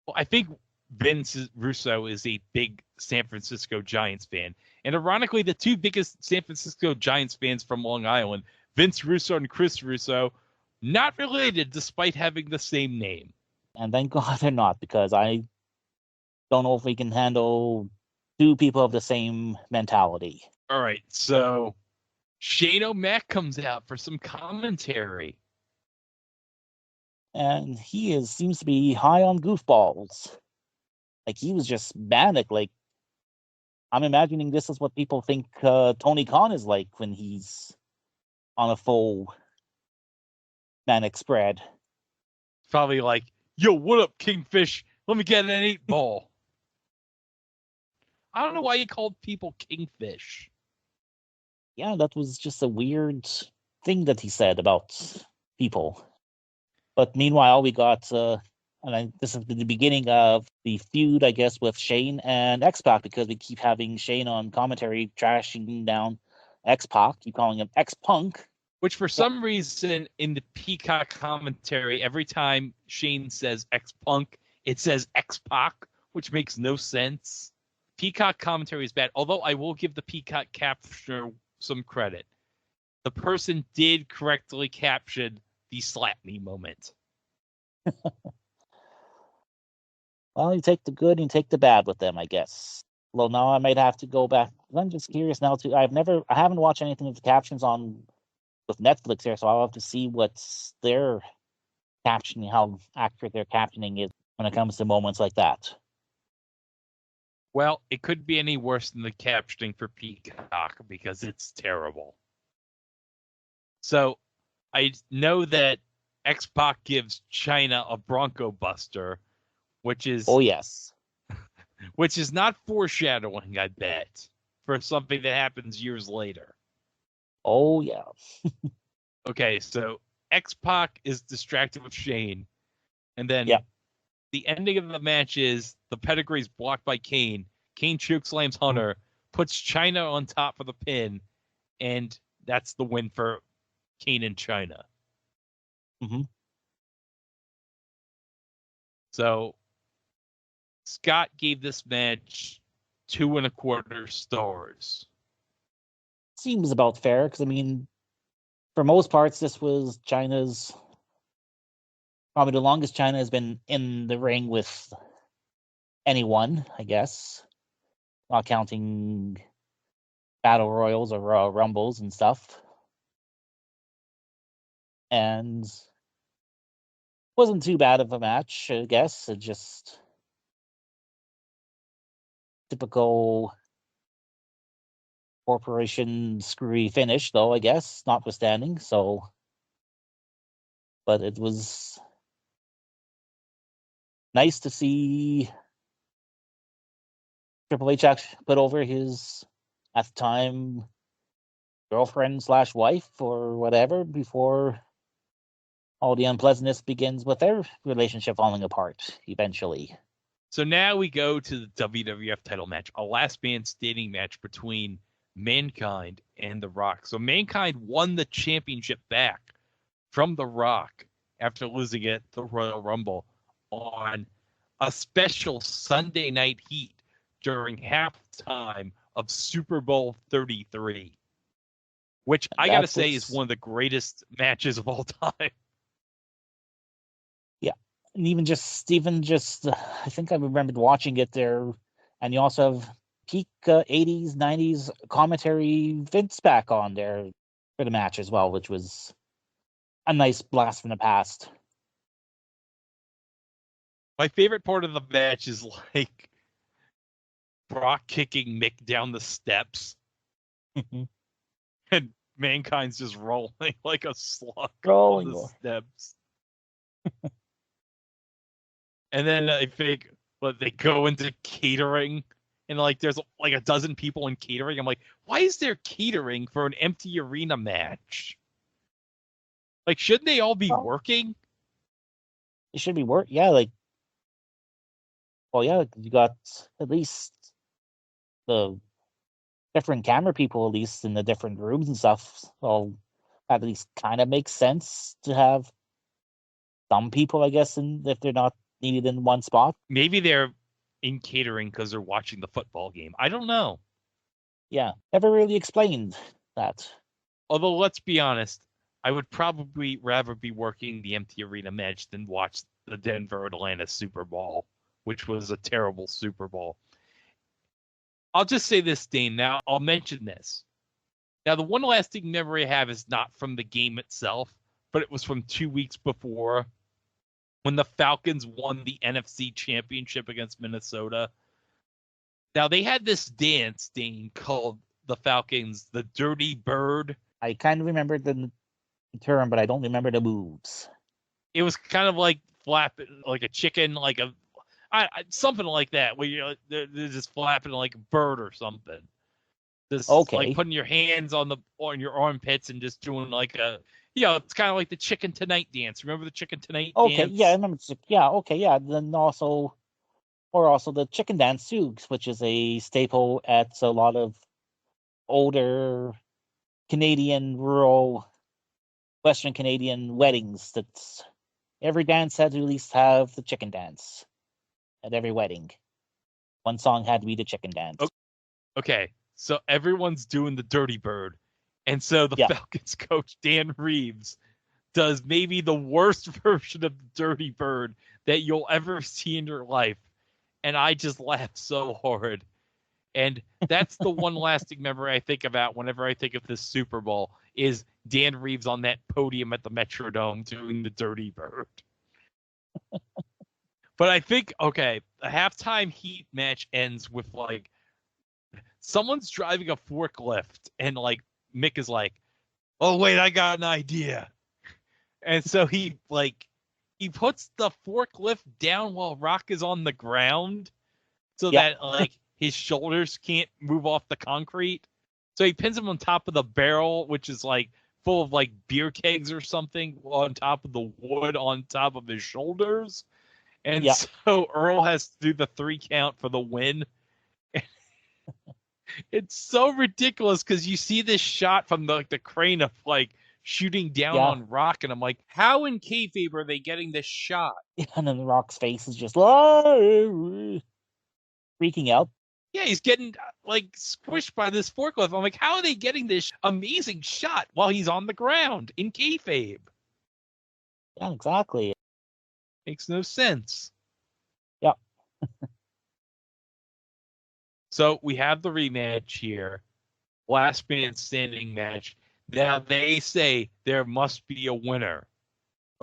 Well, I think Vince Russo is a big San Francisco Giants fan. And ironically, the two biggest San Francisco Giants fans from Long Island, Vince Russo and Chris Russo, not related despite having the same name. And thank God they're not, because I don't know if we can handle two people of the same mentality. All right, so Shane O'Mac comes out for some commentary. And he seems to be high on goofballs. Like, he was just manic. Like, I'm imagining this is what people think Tony Khan is like when he's on a full manic spread. Probably like, yo, what up, Kingfish? Let me get an 8-ball. I don't know why he called people Kingfish. Yeah, that was just a weird thing that he said about people. But meanwhile, we got, this is the beginning of the feud, I guess, with Shane and X-Pac, because we keep having Shane on commentary trashing down X-Pac, keep calling him X-Punk. Which, for some reason, in the Peacock commentary, every time Shane says X-Punk, it says X-Pac, which makes no sense. Peacock commentary is bad, although I will give the Peacock captioner some credit. The person did correctly caption the slap me moment. Well, you take the good and you take the bad with them, I guess. Well, now I might have to go back. I'm just curious now too. I haven't watched anything with the captions on with Netflix here, so I'll have to see what's their captioning, how accurate their captioning is when it comes to moments like that. Well, it could be any worse than the captioning for Peacock because it's terrible. So I know that X-Pac gives China a Bronco Buster, which is yes, which is not foreshadowing, I bet, for something that happens years later. Oh yeah. Okay, so X-Pac is distracted with Shane, and then the ending of the match is the pedigree's blocked by Kane. Kane chokeslams Hunter, puts China on top for the pin, and that's the win for Kane and China. Mm-hmm. So Scott gave this match 2.25 stars. Seems about fair, because I mean, for most parts, this was China's probably the longest China has been in the ring with anyone, I guess, not counting battle royals or rumbles and stuff. And wasn't too bad of a match, I guess. It just typical corporation screwy finish, though, I guess, notwithstanding. So, but it was nice to see Triple H actually put over his, at the time, girlfriend / wife or whatever before all the unpleasantness begins with their relationship falling apart eventually. So now we go to the WWF title match, a last man standing match between Mankind and The Rock. So Mankind won the championship back from The Rock after losing it the Royal Rumble on a special Sunday Night Heat during halftime of Super Bowl 33, which I got to say is one of the greatest matches of all time. Yeah. And even just, I think I remembered watching it there. And you also have peak 80s, 90s commentary Vince back on there for the match as well, which was a nice blast from the past. My favorite part of the match is like Brock kicking Mick down the steps. And Mankind's just rolling like a slug on the steps. And then I think they go into catering, and like there's like a dozen people in catering. I'm like, why is there catering for an empty arena match? Like, shouldn't they all be Well, working? it should be work. Yeah, like, well, yeah, you got at least the different camera people, at least in the different rooms and stuff. So at least kind of makes sense to have some people, I guess, and if they're not needed in one spot. Maybe they're in catering because they're watching the football game. I don't know. Yeah, never really explained that. Although, let's be honest, I would probably rather be working the empty arena match than watch the Denver Atlanta Super Bowl, which was a terrible Super Bowl. I'll just say this, Dane. Now, I'll mention this. Now, the one lasting memory I have is not from the game itself, but it was from 2 weeks before when the Falcons won the NFC Championship against Minnesota. Now, they had this dance, Dane, called the Falcons the Dirty Bird. I kind of remember the term, but I don't remember the moves. It was kind of like flapping like a chicken, like something like that, where you're they're just flapping like a bird or something. Just like putting your hands on your armpits and just doing like it's kind of like the Chicken Tonight dance. Remember the Chicken Tonight dance? Okay, yeah, I remember. Yeah, okay, yeah. Then also the chicken dance too, which is a staple at a lot of older Canadian rural Western Canadian weddings. That's every dance had to at least have the chicken dance at every wedding. One song had to be the chicken dance. Okay, so everyone's doing the Dirty Bird, and so the Falcons coach Dan Reeves does maybe the worst version of the Dirty Bird that you'll ever see in your life, and I just laughed so hard. And that's the one lasting memory I think about whenever I think of this Super Bowl is Dan Reeves on that podium at the Metrodome doing the Dirty Bird. But I think, okay, a halftime heat match ends with like someone's driving a forklift and like Mick is like, oh wait, I got an idea. And so he puts the forklift down while Rock is on the ground so that like his shoulders can't move off the concrete. So he pins him on top of the barrel, which is like full of like beer kegs or something on top of the wood on top of his shoulders. And so Earl has to do the 3 count for the win. It's so ridiculous because you see this shot from the crane of like shooting down on Rock, and I'm like, how in kayfabe are they getting this shot? And then Rock's face is just freaking out. Yeah, he's getting like squished by this forklift. I'm like, how are they getting this amazing shot while he's on the ground in kayfabe? Yeah, exactly. Makes no sense. Yeah. So we have the rematch here. Last man standing match. Now they say there must be a winner.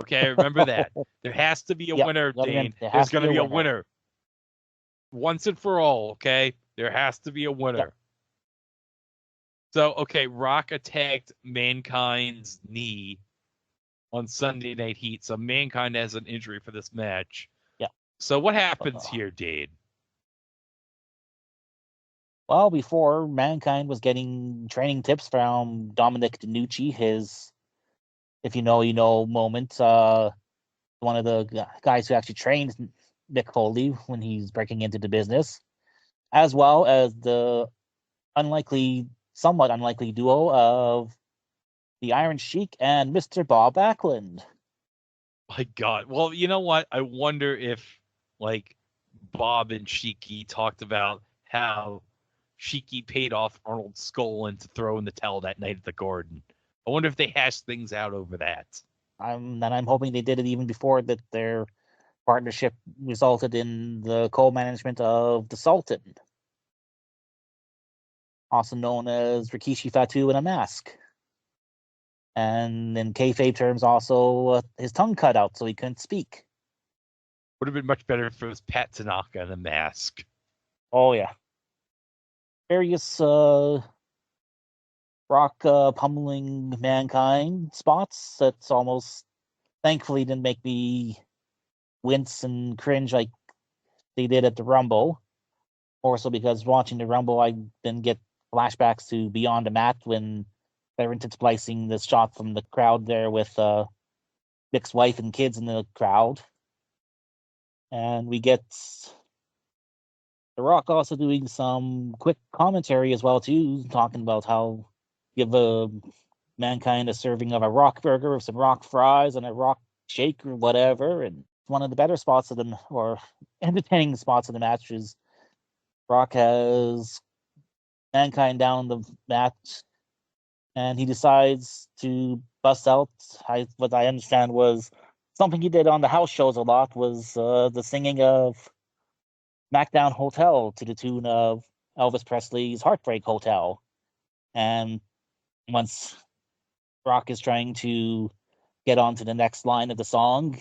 Okay, remember that. There has to be a winner, Dane. There's going to be a winner. Once and for all, okay? There has to be a winner. Yep. So, okay, Rock attacked Mankind's knee on Sunday Night Heat. So Mankind has an injury for this match. Yeah. So what happens here, Dane? Well, before Mankind was getting training tips from Dominic DeNucci, his if you know, you know moment. One of the guys who actually trained Mick Foley when he's breaking into the business, as well as the somewhat unlikely duo of the Iron Sheik and Mr. Bob Backlund. My God. Well, you know what? I wonder if, like, Bob and Sheiky talked about how Sheiky paid off Arnold Skaaland to throw in the towel that night at the Garden. I wonder if they hashed things out over that. I'm hoping they did it even before that their partnership resulted in the co-management of the Sultan, also known as Rikishi Fatu in a mask. And in kayfabe terms, also his tongue cut out so he couldn't speak. Would have been much better if it was Pat Tanaka in a mask. Oh, yeah. Various Rock pummeling Mankind spots that's almost, thankfully, didn't make me wince and cringe like they did at the Rumble. Also because watching the Rumble, I then get flashbacks to Beyond the Mat when they're intersplicing this shot from the crowd there with Mick's wife and kids in the crowd. And we get The Rock also doing some quick commentary as well, too, talking about how give Mankind a serving of a rock burger with some rock fries and a rock shake or whatever. And one of the better spots of them, or entertaining spots of the match, is Rock has Mankind down on the mat, and he decides to bust out. What I understand was something he did on the house shows a lot was the singing of SmackDown Hotel to the tune of Elvis Presley's Heartbreak Hotel. And once Rock is trying to get on to the next line of the song,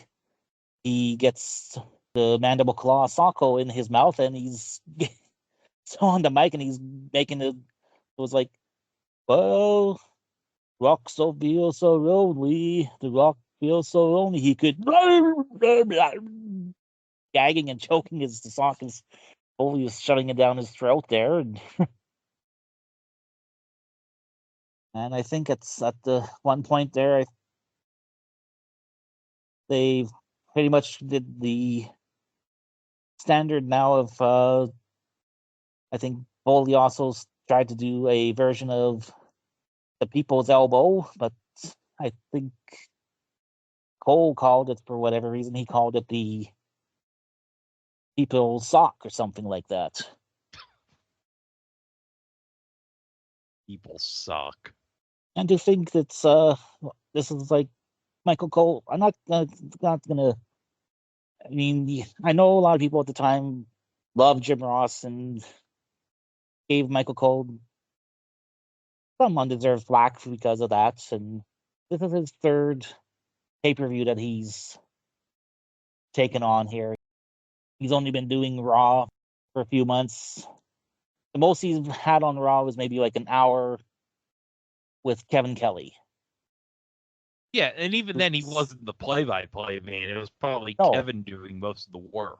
he gets the mandible claw Socko in his mouth, and he's so on the mic, and he's making it was like, well, Rock so feels so lonely, the Rock feels so lonely, he could gagging and choking as the sock is fully shoving it down his throat there. And I think it's at the one point there, they pretty much did the standard now of, I think Foley also tried to do a version of the People's Elbow, but I think Cole called it, for whatever reason, he called it the People's Sock or something like that. People suck. And to think that this is like Michael Cole, I'm not gonna. I mean, I know a lot of people at the time loved Jim Ross and gave Michael Cole some undeserved flack because of that. And this is his third pay-per-view that he's taken on here. He's only been doing Raw for a few months. The most he's had on Raw was maybe like an hour with Kevin Kelly. Yeah, and even then, he wasn't the play-by-play man. It was probably Kevin doing most of the work.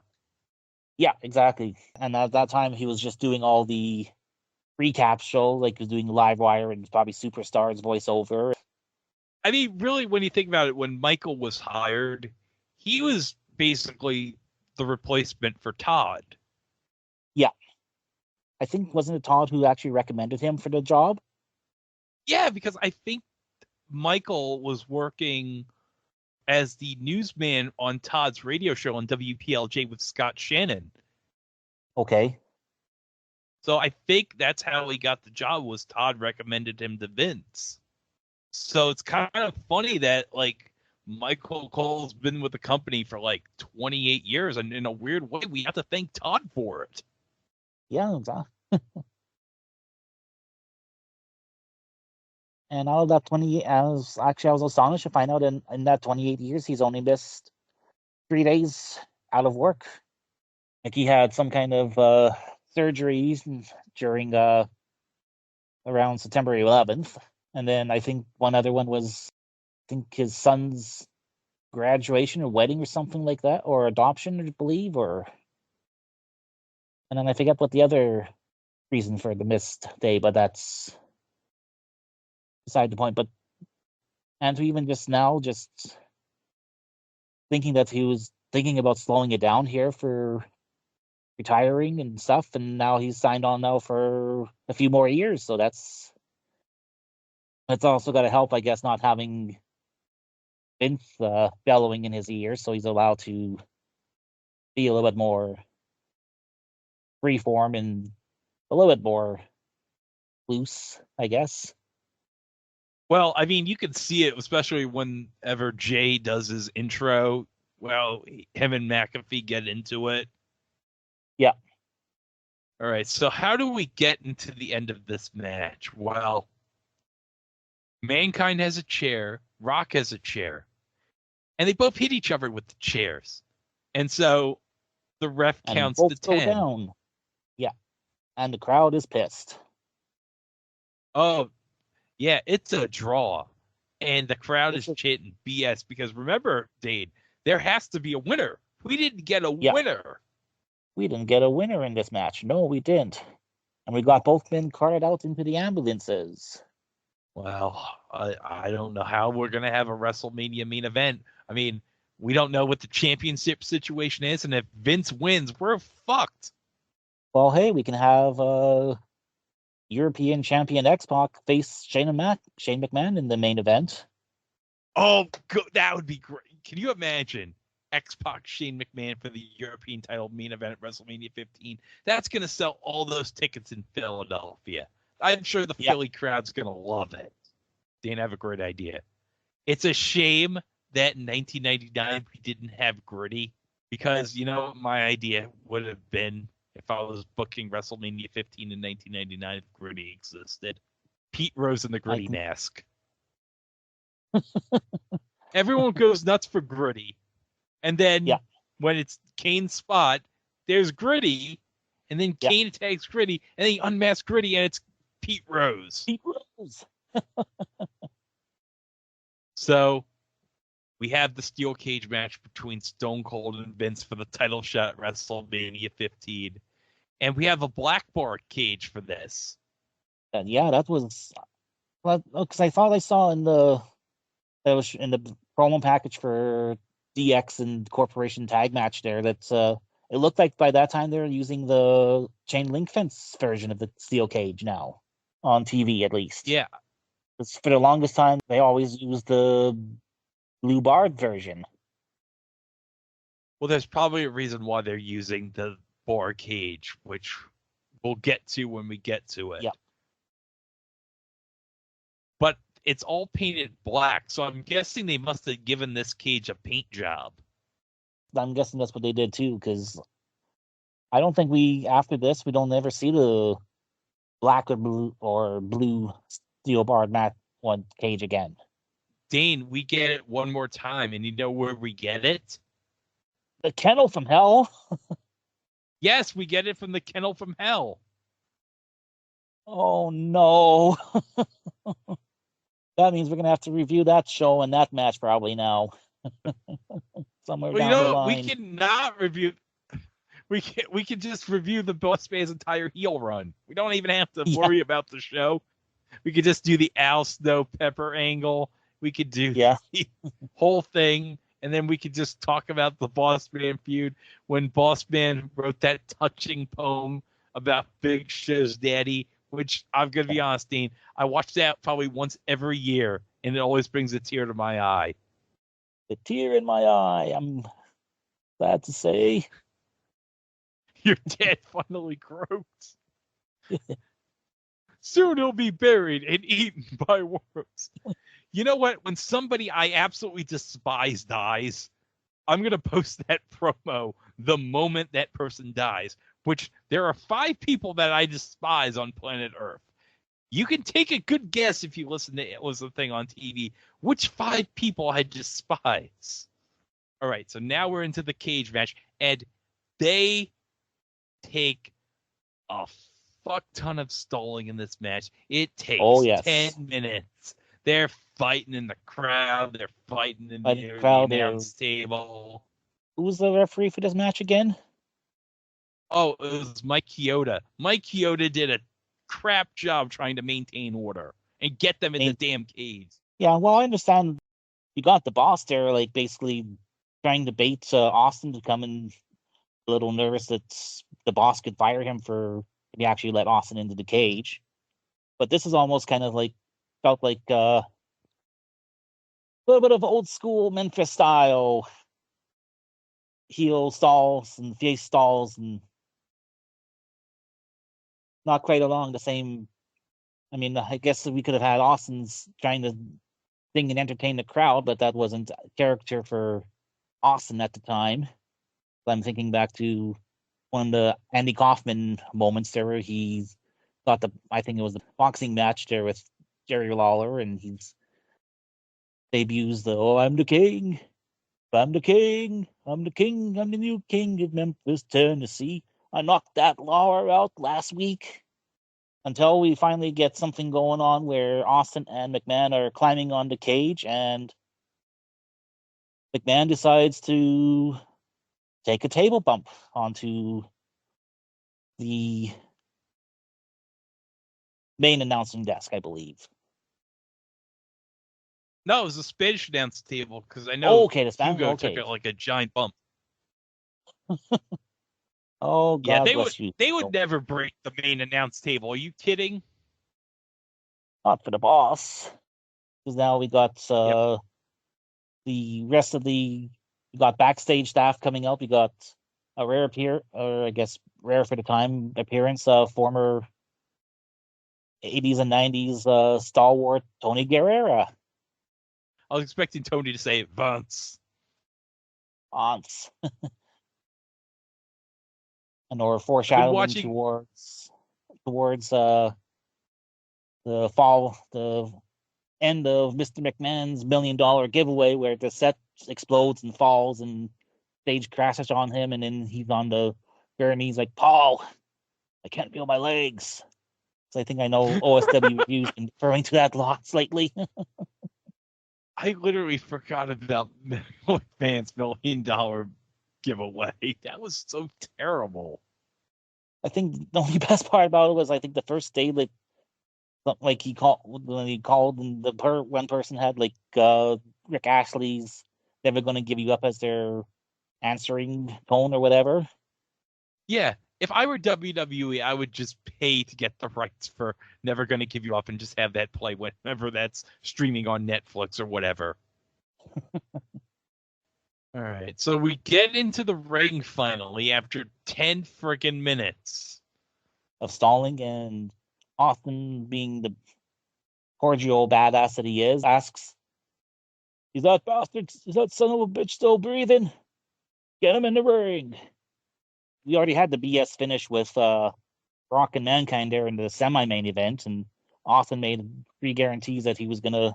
Yeah, exactly. And at that time, he was just doing all the recap show, like he was doing Livewire and probably Superstars voiceover. I mean, really, when you think about it, when Michael was hired, he was basically the replacement for Todd. Yeah. I think, wasn't it Todd who actually recommended him for the job? Yeah, because I think Michael was working as the newsman on Todd's radio show on WPLJ with Scott Shannon. Okay. So I think that's how he got the job, was Todd recommended him to Vince. So it's kind of funny that, like, Michael Cole's been with the company for like 28 years, and in a weird way, we have to thank Todd for it. Yeah, exactly. And out of that 28, I was astonished to find out in that 28 years, he's only missed 3 days out of work. Like he had some kind of surgery during around September 11th. And then I think one other one was, I think his son's graduation or wedding or something like that, or adoption, I believe, or. And then I forget what the other reason for the missed day, but that's beside the point. But and even just now, just thinking that he was thinking about slowing it down here for retiring and stuff, and now he's signed on now for a few more years. So that's also got to help, I guess, not having Vince bellowing in his ears, so he's allowed to be a little bit more freeform and a little bit more loose, I guess. Well, I mean, you can see it, especially whenever Jay does his intro. Well, him and McAfee get into it. Yeah. All right, so how do we get into the end of this match? Well, Mankind has a chair, Rock has a chair, and they both hit each other with the chairs. And so the ref counts to 10. Down. Yeah. And the crowd is pissed. Oh, yeah, it's a draw. And the crowd is chanting BS because remember, Dane, there has to be a winner. We didn't get a Yeah. winner. We didn't get a winner in this match. No, we didn't. And we got both men carted out into the ambulances. Well, I don't know how we're going to have a WrestleMania main event. I mean, we don't know what the championship situation is, and if Vince wins, we're fucked. Well, hey, we can have European champion X-Pac face Shane McMahon in the main event. Oh, that would be great. Can you imagine X-Pac Shane McMahon for the European title main event at WrestleMania 15? That's going to sell all those tickets in Philadelphia. I'm sure the Philly crowd's going to love it. Dane, have a great idea. It's a shame that in 1999 we didn't have Gritty, because, you know, my idea would have been, if I was booking WrestleMania 15 in 1999, if Gritty existed. Pete Rose in the Gritty mask. Everyone goes nuts for Gritty. And then when it's Kane's spot, there's Gritty, and then Kane attacks Gritty, and then he unmasks Gritty, and it's Pete Rose. Pete Rose. So we have the steel cage match between Stone Cold and Vince for the title shot at WrestleMania 15. And we have a black bar cage for this. And that was, because I thought I saw in the promo package for DX and Corporation tag match there that it looked like by that time they were using the chain link fence version of the steel cage now on TV, at least. Yeah. For the longest time, they always used the blue bar version. Well, there's probably a reason why they're using the bar cage, which we'll get to when we get to it. Yeah. But it's all painted black, so I'm guessing they must have given this cage a paint job. I'm guessing that's what they did too, because I don't think after this, we don't ever see the black or blue steel barred mat one cage again. Dane, we get it one more time, and you know where we get it? The Kennel from Hell. Yes, we get it from the Kennel from Hell. Oh no. That means we're gonna have to review that show and that match probably now. Somewhere down the line. We cannot review. We can just review the Boss Man's entire heel run. We don't even have to worry about the show. We could just do the Al Snow Pepper angle. We could do the whole thing, and then we could just talk about the Boss Man feud when Boss Man wrote that touching poem about Big Show's daddy, which I'm going to be honest, Dean, I watch that probably once every year, and it always brings a tear to my eye. The tear in my eye, I'm glad to say. Your dad finally croaked. Soon he'll be buried and eaten by worms. You know what? When somebody I absolutely despise dies, I'm going to post that promo the moment that person dies, which there are 5 people that I despise on planet Earth. You can take a good guess if you listen to It Was a Thing on TV, which 5 people I despise. All right, so now we're into the cage match, and they take a fuck ton of stalling in this match. It takes 10 minutes. They're fighting in the crowd. They're fighting in the announce table. Who was the referee for this match again? Oh, it was Mike Chioda. Mike Chioda did a crap job trying to maintain order and get them in the damn cage. Yeah, well, I understand you got the boss there, like, basically trying to bait Austin to come in, a little nervous that the boss could fire him if he actually let Austin into the cage. But this is almost kind of like, felt like a little bit of old school Memphis style heel stalls and face stalls, and not quite along the same. I mean, I guess we could have had Austin's trying to sing and entertain the crowd, but that wasn't character for Austin at the time. I'm thinking back to one of the Andy Kaufman moments there where he got I think it was the boxing match there with Jerry Lawler, and he's debuts I'm the king. I'm the king. I'm the king. I'm the new king of Memphis, Tennessee. I knocked that Lawler out last week. Until we finally get something going on where Austin and McMahon are climbing on the cage, and McMahon decides to take a table bump onto the main announcing desk, I believe. No, it was a Spanish announce table because I know Okay, the Spanish. Hugo Okay. took it like a giant bump. Oh, God Yeah, bless you. they would never break the main announce table. Are you kidding? Not for the boss. Because now we got the rest of we got backstage staff coming up. We got a rare rare for the time appearance of former 80s and 90s stalwart Tony Guerrera. I was expecting Tony to say Vance. Aunts. And or foreshadowing watching... towards the end of Mr. McMahon's $1 million giveaway, where the set explodes and falls and stage crashes on him, and then he's on the ground. He's like, Paul, I can't feel my legs. So I think I know OSW reviews been referring to that lots lately. I literally forgot about McMahon's $1 million giveaway. That was so terrible. I think the only best part about it was I think the first day, like he called and one person had like Rick Ashley's "Never Gonna Give You Up" as their answering tone or whatever. Yeah, if I were WWE, I would just pay to get the rights for "Never Gonna Give You Up" and just have that play whenever that's streaming on Netflix or whatever. All right, so we get into the ring finally after 10 friggin' minutes of stalling, and Austin, being the cordial badass that he is, asks, is that son of a bitch still breathing? Get him in the ring. We already had the BS finish with Rock and Mankind there in the semi-main event, and Austin made 3 guarantees that he was gonna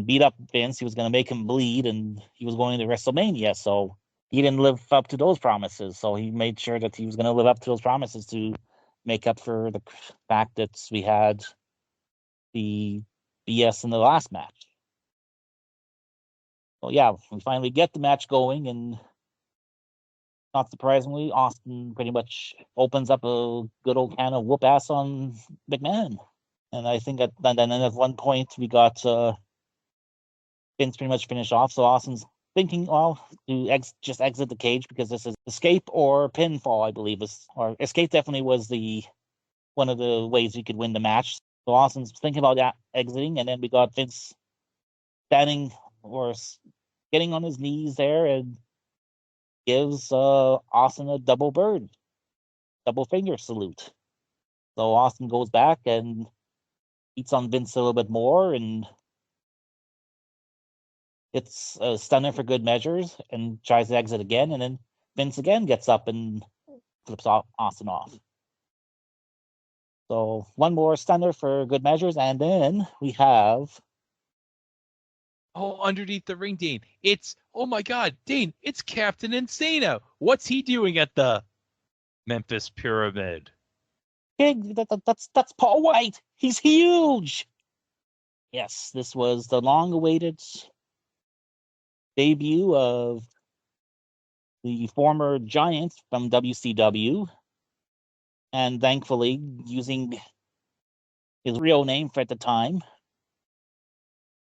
beat up Vince, he was gonna make him bleed, and he was going to WrestleMania. So he didn't live up to those promises. So he made sure that he was gonna live up to those promises to make up for the fact that we had the BS in the last match. Well, yeah, we finally get the match going, and not surprisingly, Austin pretty much opens up a good old can of whoop ass on McMahon. And I think at one point we got Vince pretty much finished off. So Austin's thinking, well, to just exit the cage because this is escape or pinfall, I believe. Or escape definitely was one of the ways you could win the match. So Austin's thinking about exiting, and then we got Vince standing or getting on his knees there and gives Austin a double finger salute. So Austin goes back and beats on Vince a little bit more, and it's a stunner for good measures, and tries to exit again, and then Vince again gets up and flips Austin off. So one more stunner for good measures, and then we have... Oh, underneath the ring, Dane. Oh my God, Dane, it's Captain Insano. What's he doing at the Memphis Pyramid? That's Paul White. He's huge. Yes, this was the long-awaited debut of the former Giant from WCW, and thankfully using his real name for at the time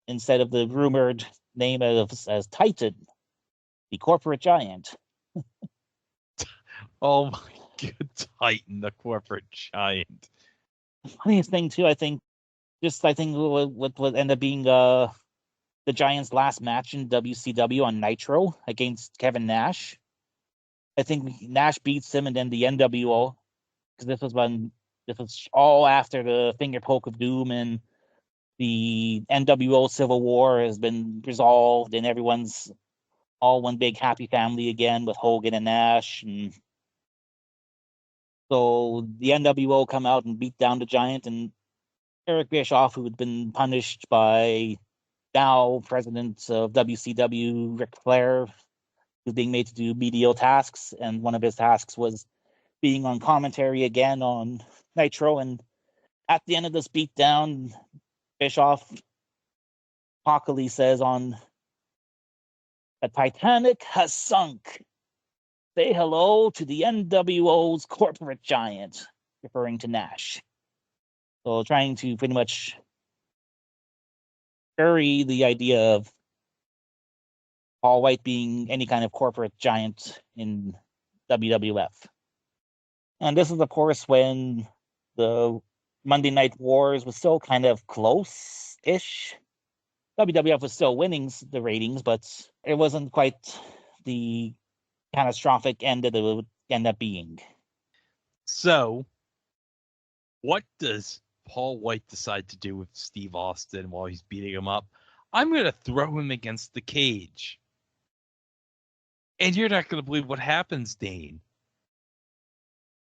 instead of the rumored name as Titan, the corporate giant. Oh my God, Titan, the corporate giant. The funniest thing too, I think what would end up being the Giant's last match in WCW on Nitro against Kevin Nash. I think Nash beats him, and then the NWO, because this was all after the finger poke of doom, and the NWO Civil War has been resolved, and everyone's all one big happy family again with Hogan and Nash. And so the NWO come out and beat down the Giant, and Eric Bischoff, who had been punished by now president of WCW, Ric Flair, was being made to do medial tasks, and one of his tasks was being on commentary again on Nitro. And at the end of this beatdown, Bischoff pockily says on The Titanic has sunk. Say hello to the NWO's corporate giant, referring to Nash. So trying to pretty much bury the idea of Paul White being any kind of corporate giant in WWF. And this is, of course, when the Monday Night Wars was still kind of close-ish. WWF was still winning the ratings, but it wasn't quite the catastrophic end that it would end up being. So, what does Paul White decide to do with Steve Austin while he's beating him up? I'm going to throw him against the cage. And you're not going to believe what happens, Dane.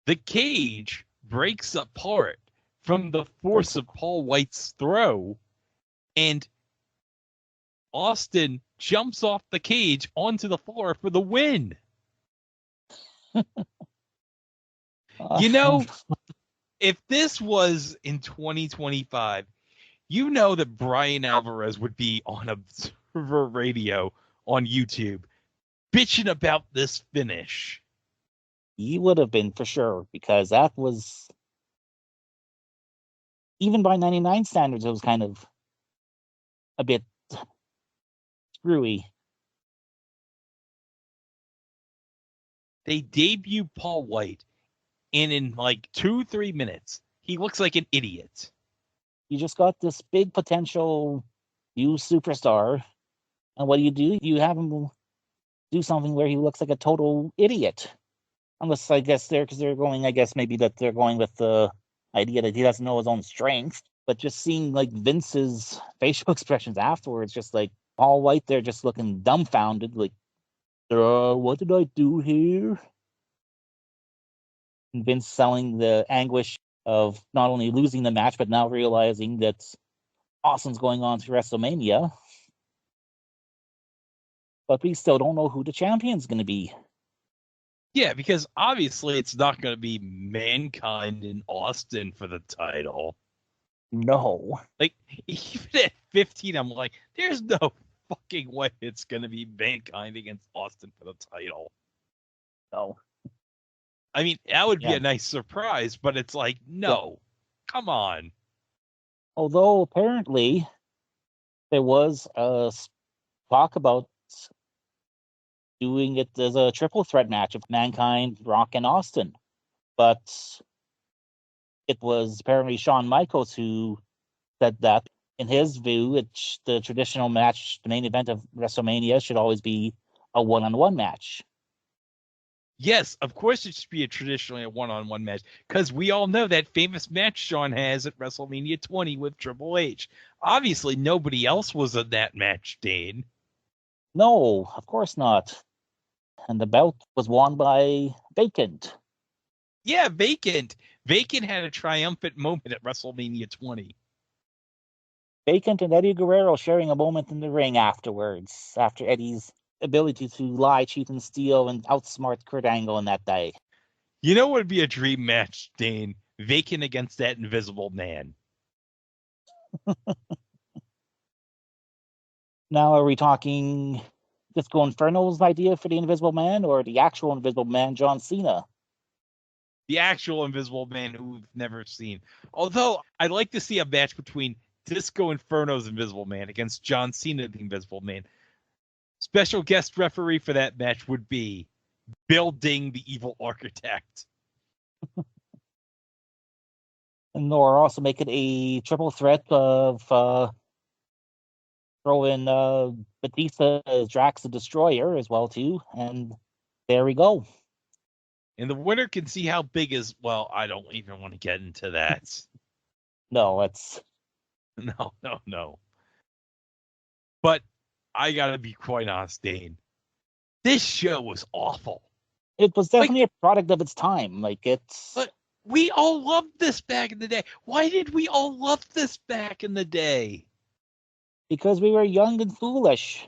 The cage breaks apart from the force of Paul White's throw, and Austin jumps off the cage onto the floor for the win. You know, if this was in 2025, you know that Brian Alvarez would be on Observer Radio on YouTube bitching about this finish. He would have been for sure, because that was, even by 99 standards, it was kind of a bit screwy. They debut Paul White, and in like 2-3 minutes, he looks like an idiot. You just got this big potential new superstar, and what do? You have him do something where he looks like a total idiot. Unless, I guess, they're going with the idea that he doesn't know his own strength. But just seeing like Vince's facial expressions afterwards, just like Paul White there just looking dumbfounded, like, what did I do here? And Vince selling the anguish of not only losing the match, but now realizing that Austin's going on to WrestleMania. But we still don't know who the champion's going to be. Yeah, because obviously it's not going to be Mankind and Austin for the title. No. Like, even at 15, I'm like, there's no fucking way it's going to be Mankind against Austin for the title. No. I mean, that would be a nice surprise, but it's like, no. Come on. Although, apparently, there was a talk about doing it as a triple threat match of Mankind, Rock, and Austin. But it was apparently Shawn Michaels who said that, in his view, the traditional match, the main event of WrestleMania, should always be a one-on-one match. Yes, of course it should be traditionally a one-on-one match, because we all know that famous match Shawn has at WrestleMania 20 with Triple H. Obviously, nobody else was in that match, Dane. No, of course not. And the belt was won by Vacant. Yeah, Vacant. Vacant had a triumphant moment at WrestleMania 20. Vacant and Eddie Guerrero sharing a moment in the ring afterwards, after Eddie's ability to lie, cheat, and steal and outsmart Kurt Angle in that day. You know what would be a dream match, Dane? Vacant against that Invisible Man. Now, are we talking Disco Inferno's idea for the Invisible Man, or the actual Invisible Man, John Cena? The actual Invisible Man who we've never seen. Although, I'd like to see a match between Disco Inferno's Invisible Man against John Cena, the Invisible Man. Special guest referee for that match would be Bill Ding, the Evil Architect. And or also make it a triple threat of throw in Batista as Drax the Destroyer as well too, and there we go. And the winner can see how big is, well, I don't even want to get into that. No, it's No. But I gotta be quite honest, Dane. This show was awful. It was definitely a product of its time. Like, it's... But we all loved this back in the day. Why did we all love this back in the day? Because we were young and foolish.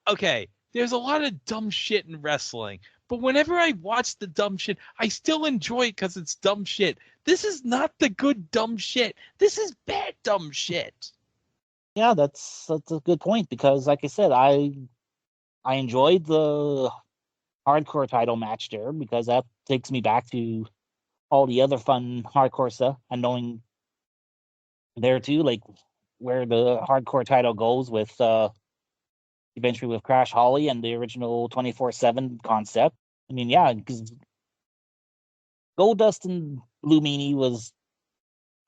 Okay, there's a lot of dumb shit in wrestling. But whenever I watch the dumb shit, I still enjoy it because it's dumb shit. This is not the good dumb shit. This is bad dumb shit. Yeah, that's a good point, because like I said, I I enjoyed the hardcore title match there because that takes me back to all the other fun hardcore stuff and knowing there too, like where the hardcore title goes with eventually with Crash Holly and the original 24/7 concept. I mean, yeah, because Goldust and Blue Meanie was,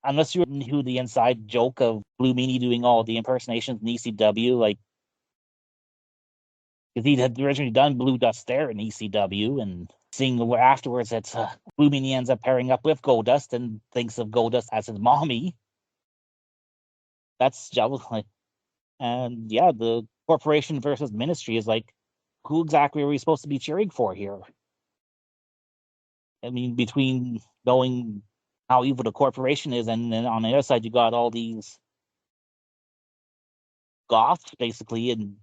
unless you knew the inside joke of Blue Meanie doing all the impersonations in ECW, like, because he had originally done Blue Dust there in ECW, and seeing where afterwards that Blue Meanie ends up pairing up with Goldust and thinks of Goldust as his mommy. That's like, and yeah, the corporation versus ministry is like, who exactly are we supposed to be cheering for here? I mean, between knowing how evil the corporation is, and then on the other side, you got all these goths, basically, and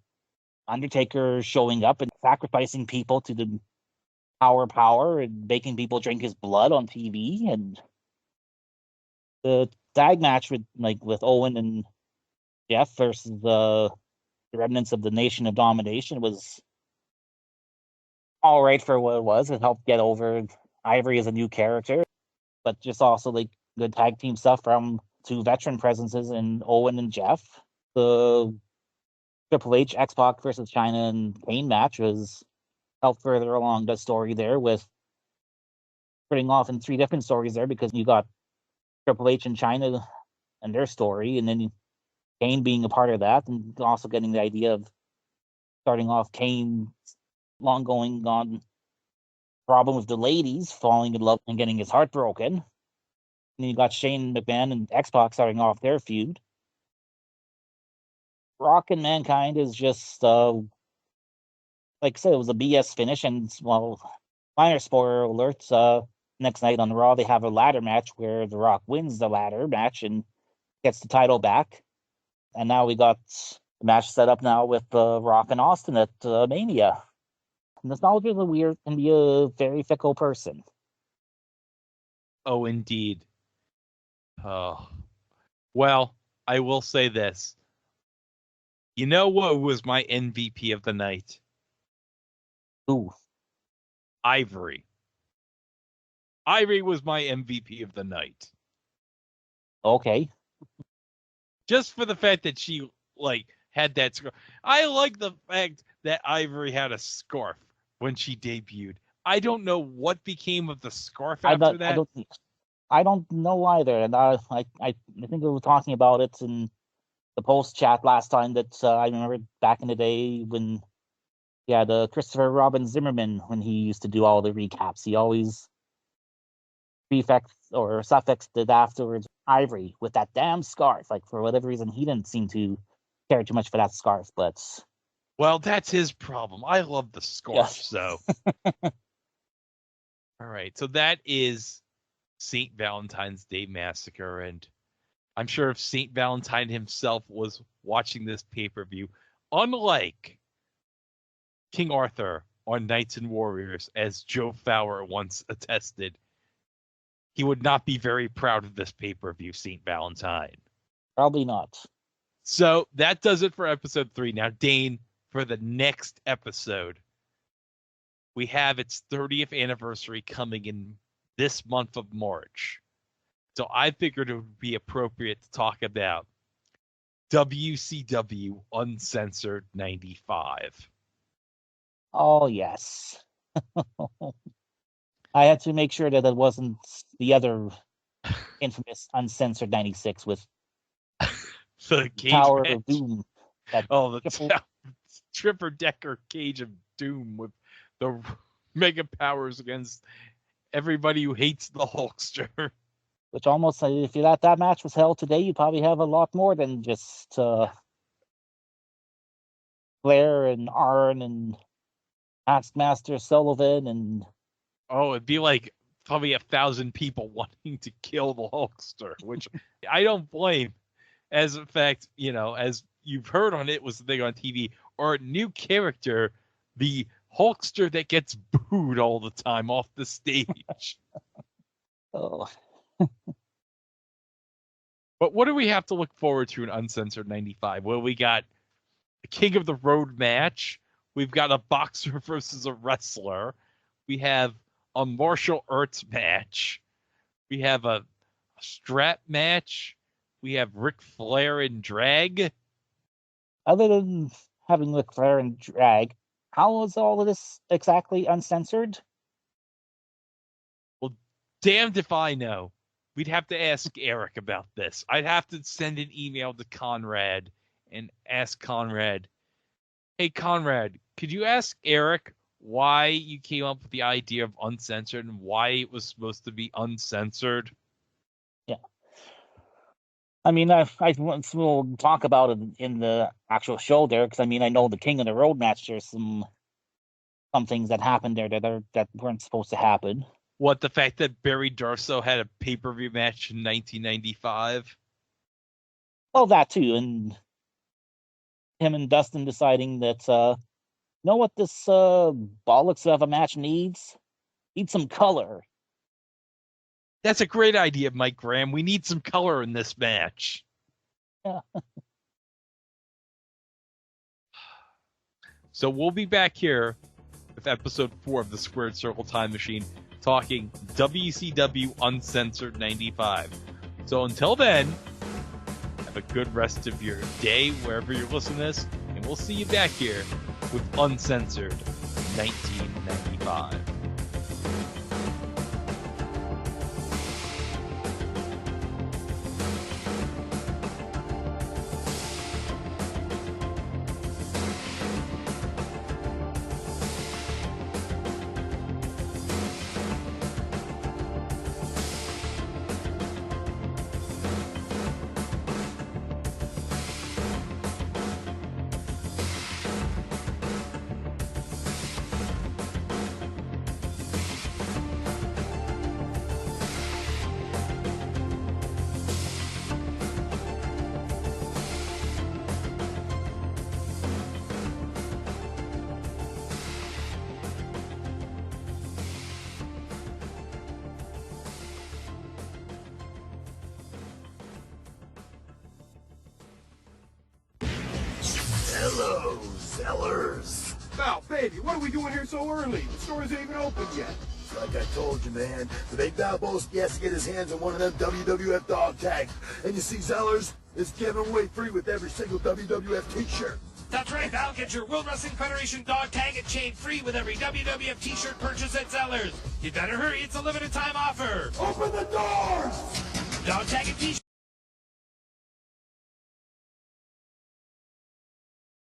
Undertaker showing up and sacrificing people to the power and making people drink his blood on TV. And the tag match with Owen and Jeff versus the remnants of the Nation of Domination was all right for what it was. It helped get over Ivory as a new character, but just also like good tag team stuff from two veteran presences in Owen and Jeff. The Triple H, X-Pac versus China and Kane match was helped further along the story there, with splitting off in three different stories there, because you got Triple H and China and their story, and then Kane being a part of that, and also getting the idea of starting off Kane's long going on problem with the ladies, falling in love and getting his heart broken. And then you got Shane McMahon and X-Pac starting off their feud. Rock and Mankind is just, like I said, it was a BS finish, and, well, minor spoiler alerts, next night on Raw, they have a ladder match where The Rock wins the ladder match and gets the title back. And now we got the match set up now with Rock and Austin at Mania. Nostalgia can be a very fickle person. Oh, indeed. Oh. Well, I will say this. You know what was my MVP of the night? Ooh. Ivory. Ivory was my MVP of the night. Okay. Just for the fact that she, like, had that scarf. I like the fact that Ivory had a scarf when she debuted. I don't know what became of the scarf after that. I don't know either. And I think we were talking about it in the post chat last time, that I remember back in the day when, yeah, the Christopher Robin Zimmerman, when he used to do all the recaps, he always prefix or suffixed afterwards Ivory with that damn scarf. Like, for whatever reason, he didn't seem to care too much for that scarf, but... Well, that's his problem. I love the scarf, yes. So... All right, so that is St. Valentine's Day Massacre, and I'm sure if St. Valentine himself was watching this pay-per-view, unlike King Arthur on Knights and Warriors, as Joe Fowler once attested, he would not be very proud of this pay-per-view, St. Valentine. Probably not. So that does it for episode 3. Now, Dane, for the next episode, we have its 30th anniversary coming in this month of March. So I figured it would be appropriate to talk about WCW Uncensored 95. Oh, yes. I had to make sure that it wasn't the other infamous Uncensored 96 with the cage Tower match. of Doom. The Tripper Decker Cage of Doom with the Mega Powers against everybody who hates the Hulkster. Which almost, if that match was held today, you'd probably have a lot more than just Flair and Arn and Taskmaster Sullivan and... Oh, it'd be like probably 1,000 people wanting to kill the Hulkster, which I don't blame. As a fact, as you've heard on It Was the Thing on TV, or a new character, the Hulkster that gets booed all the time off the stage. Oh. But what do we have to look forward to in Uncensored 95? Well, we got a King of the Road match We've got a boxer versus a wrestler. We have a martial arts match. We have a strap match. We have Ric Flair in drag. Other than having Ric Flair in drag, how was all of this exactly uncensored? Well, damned if I know. We'd have to ask Eric about this. I'd have to send an email to Conrad and ask Conrad, hey, Conrad, could you ask Eric why you came up with the idea of uncensored and why it was supposed to be uncensored? Yeah. I mean, we'll talk about it in the actual show there, because I mean, I know the King of the Road match, there's some things that happened there that weren't supposed to happen. What, the fact that Barry Darsow had a pay-per-view match in 1995? Well, that too, and him and Dustin deciding that, you know what this bollocks of a match needs? Needs some color. That's a great idea, Mike Graham. We need some color in this match. Yeah. So we'll be back here with episode 4 of the Squared Circle Time Machine, talking WCW Uncensored 95. So until then, have a good rest of your day wherever you're listening to this, and we'll see you back here with Uncensored 1995. Hello, Zellers. Val, baby, what are we doing here so early? The store isn't even open yet. Like I told you, man, the big Val Boski has to get his hands on one of them WWF dog tags. And you see, Zellers is giving away free with every single WWF t-shirt. That's right, Val. Get your World Wrestling Federation dog tag and chain free with every WWF t-shirt purchase at Zellers. You better hurry. It's a limited time offer. Open the doors! Dog tag and t-shirt.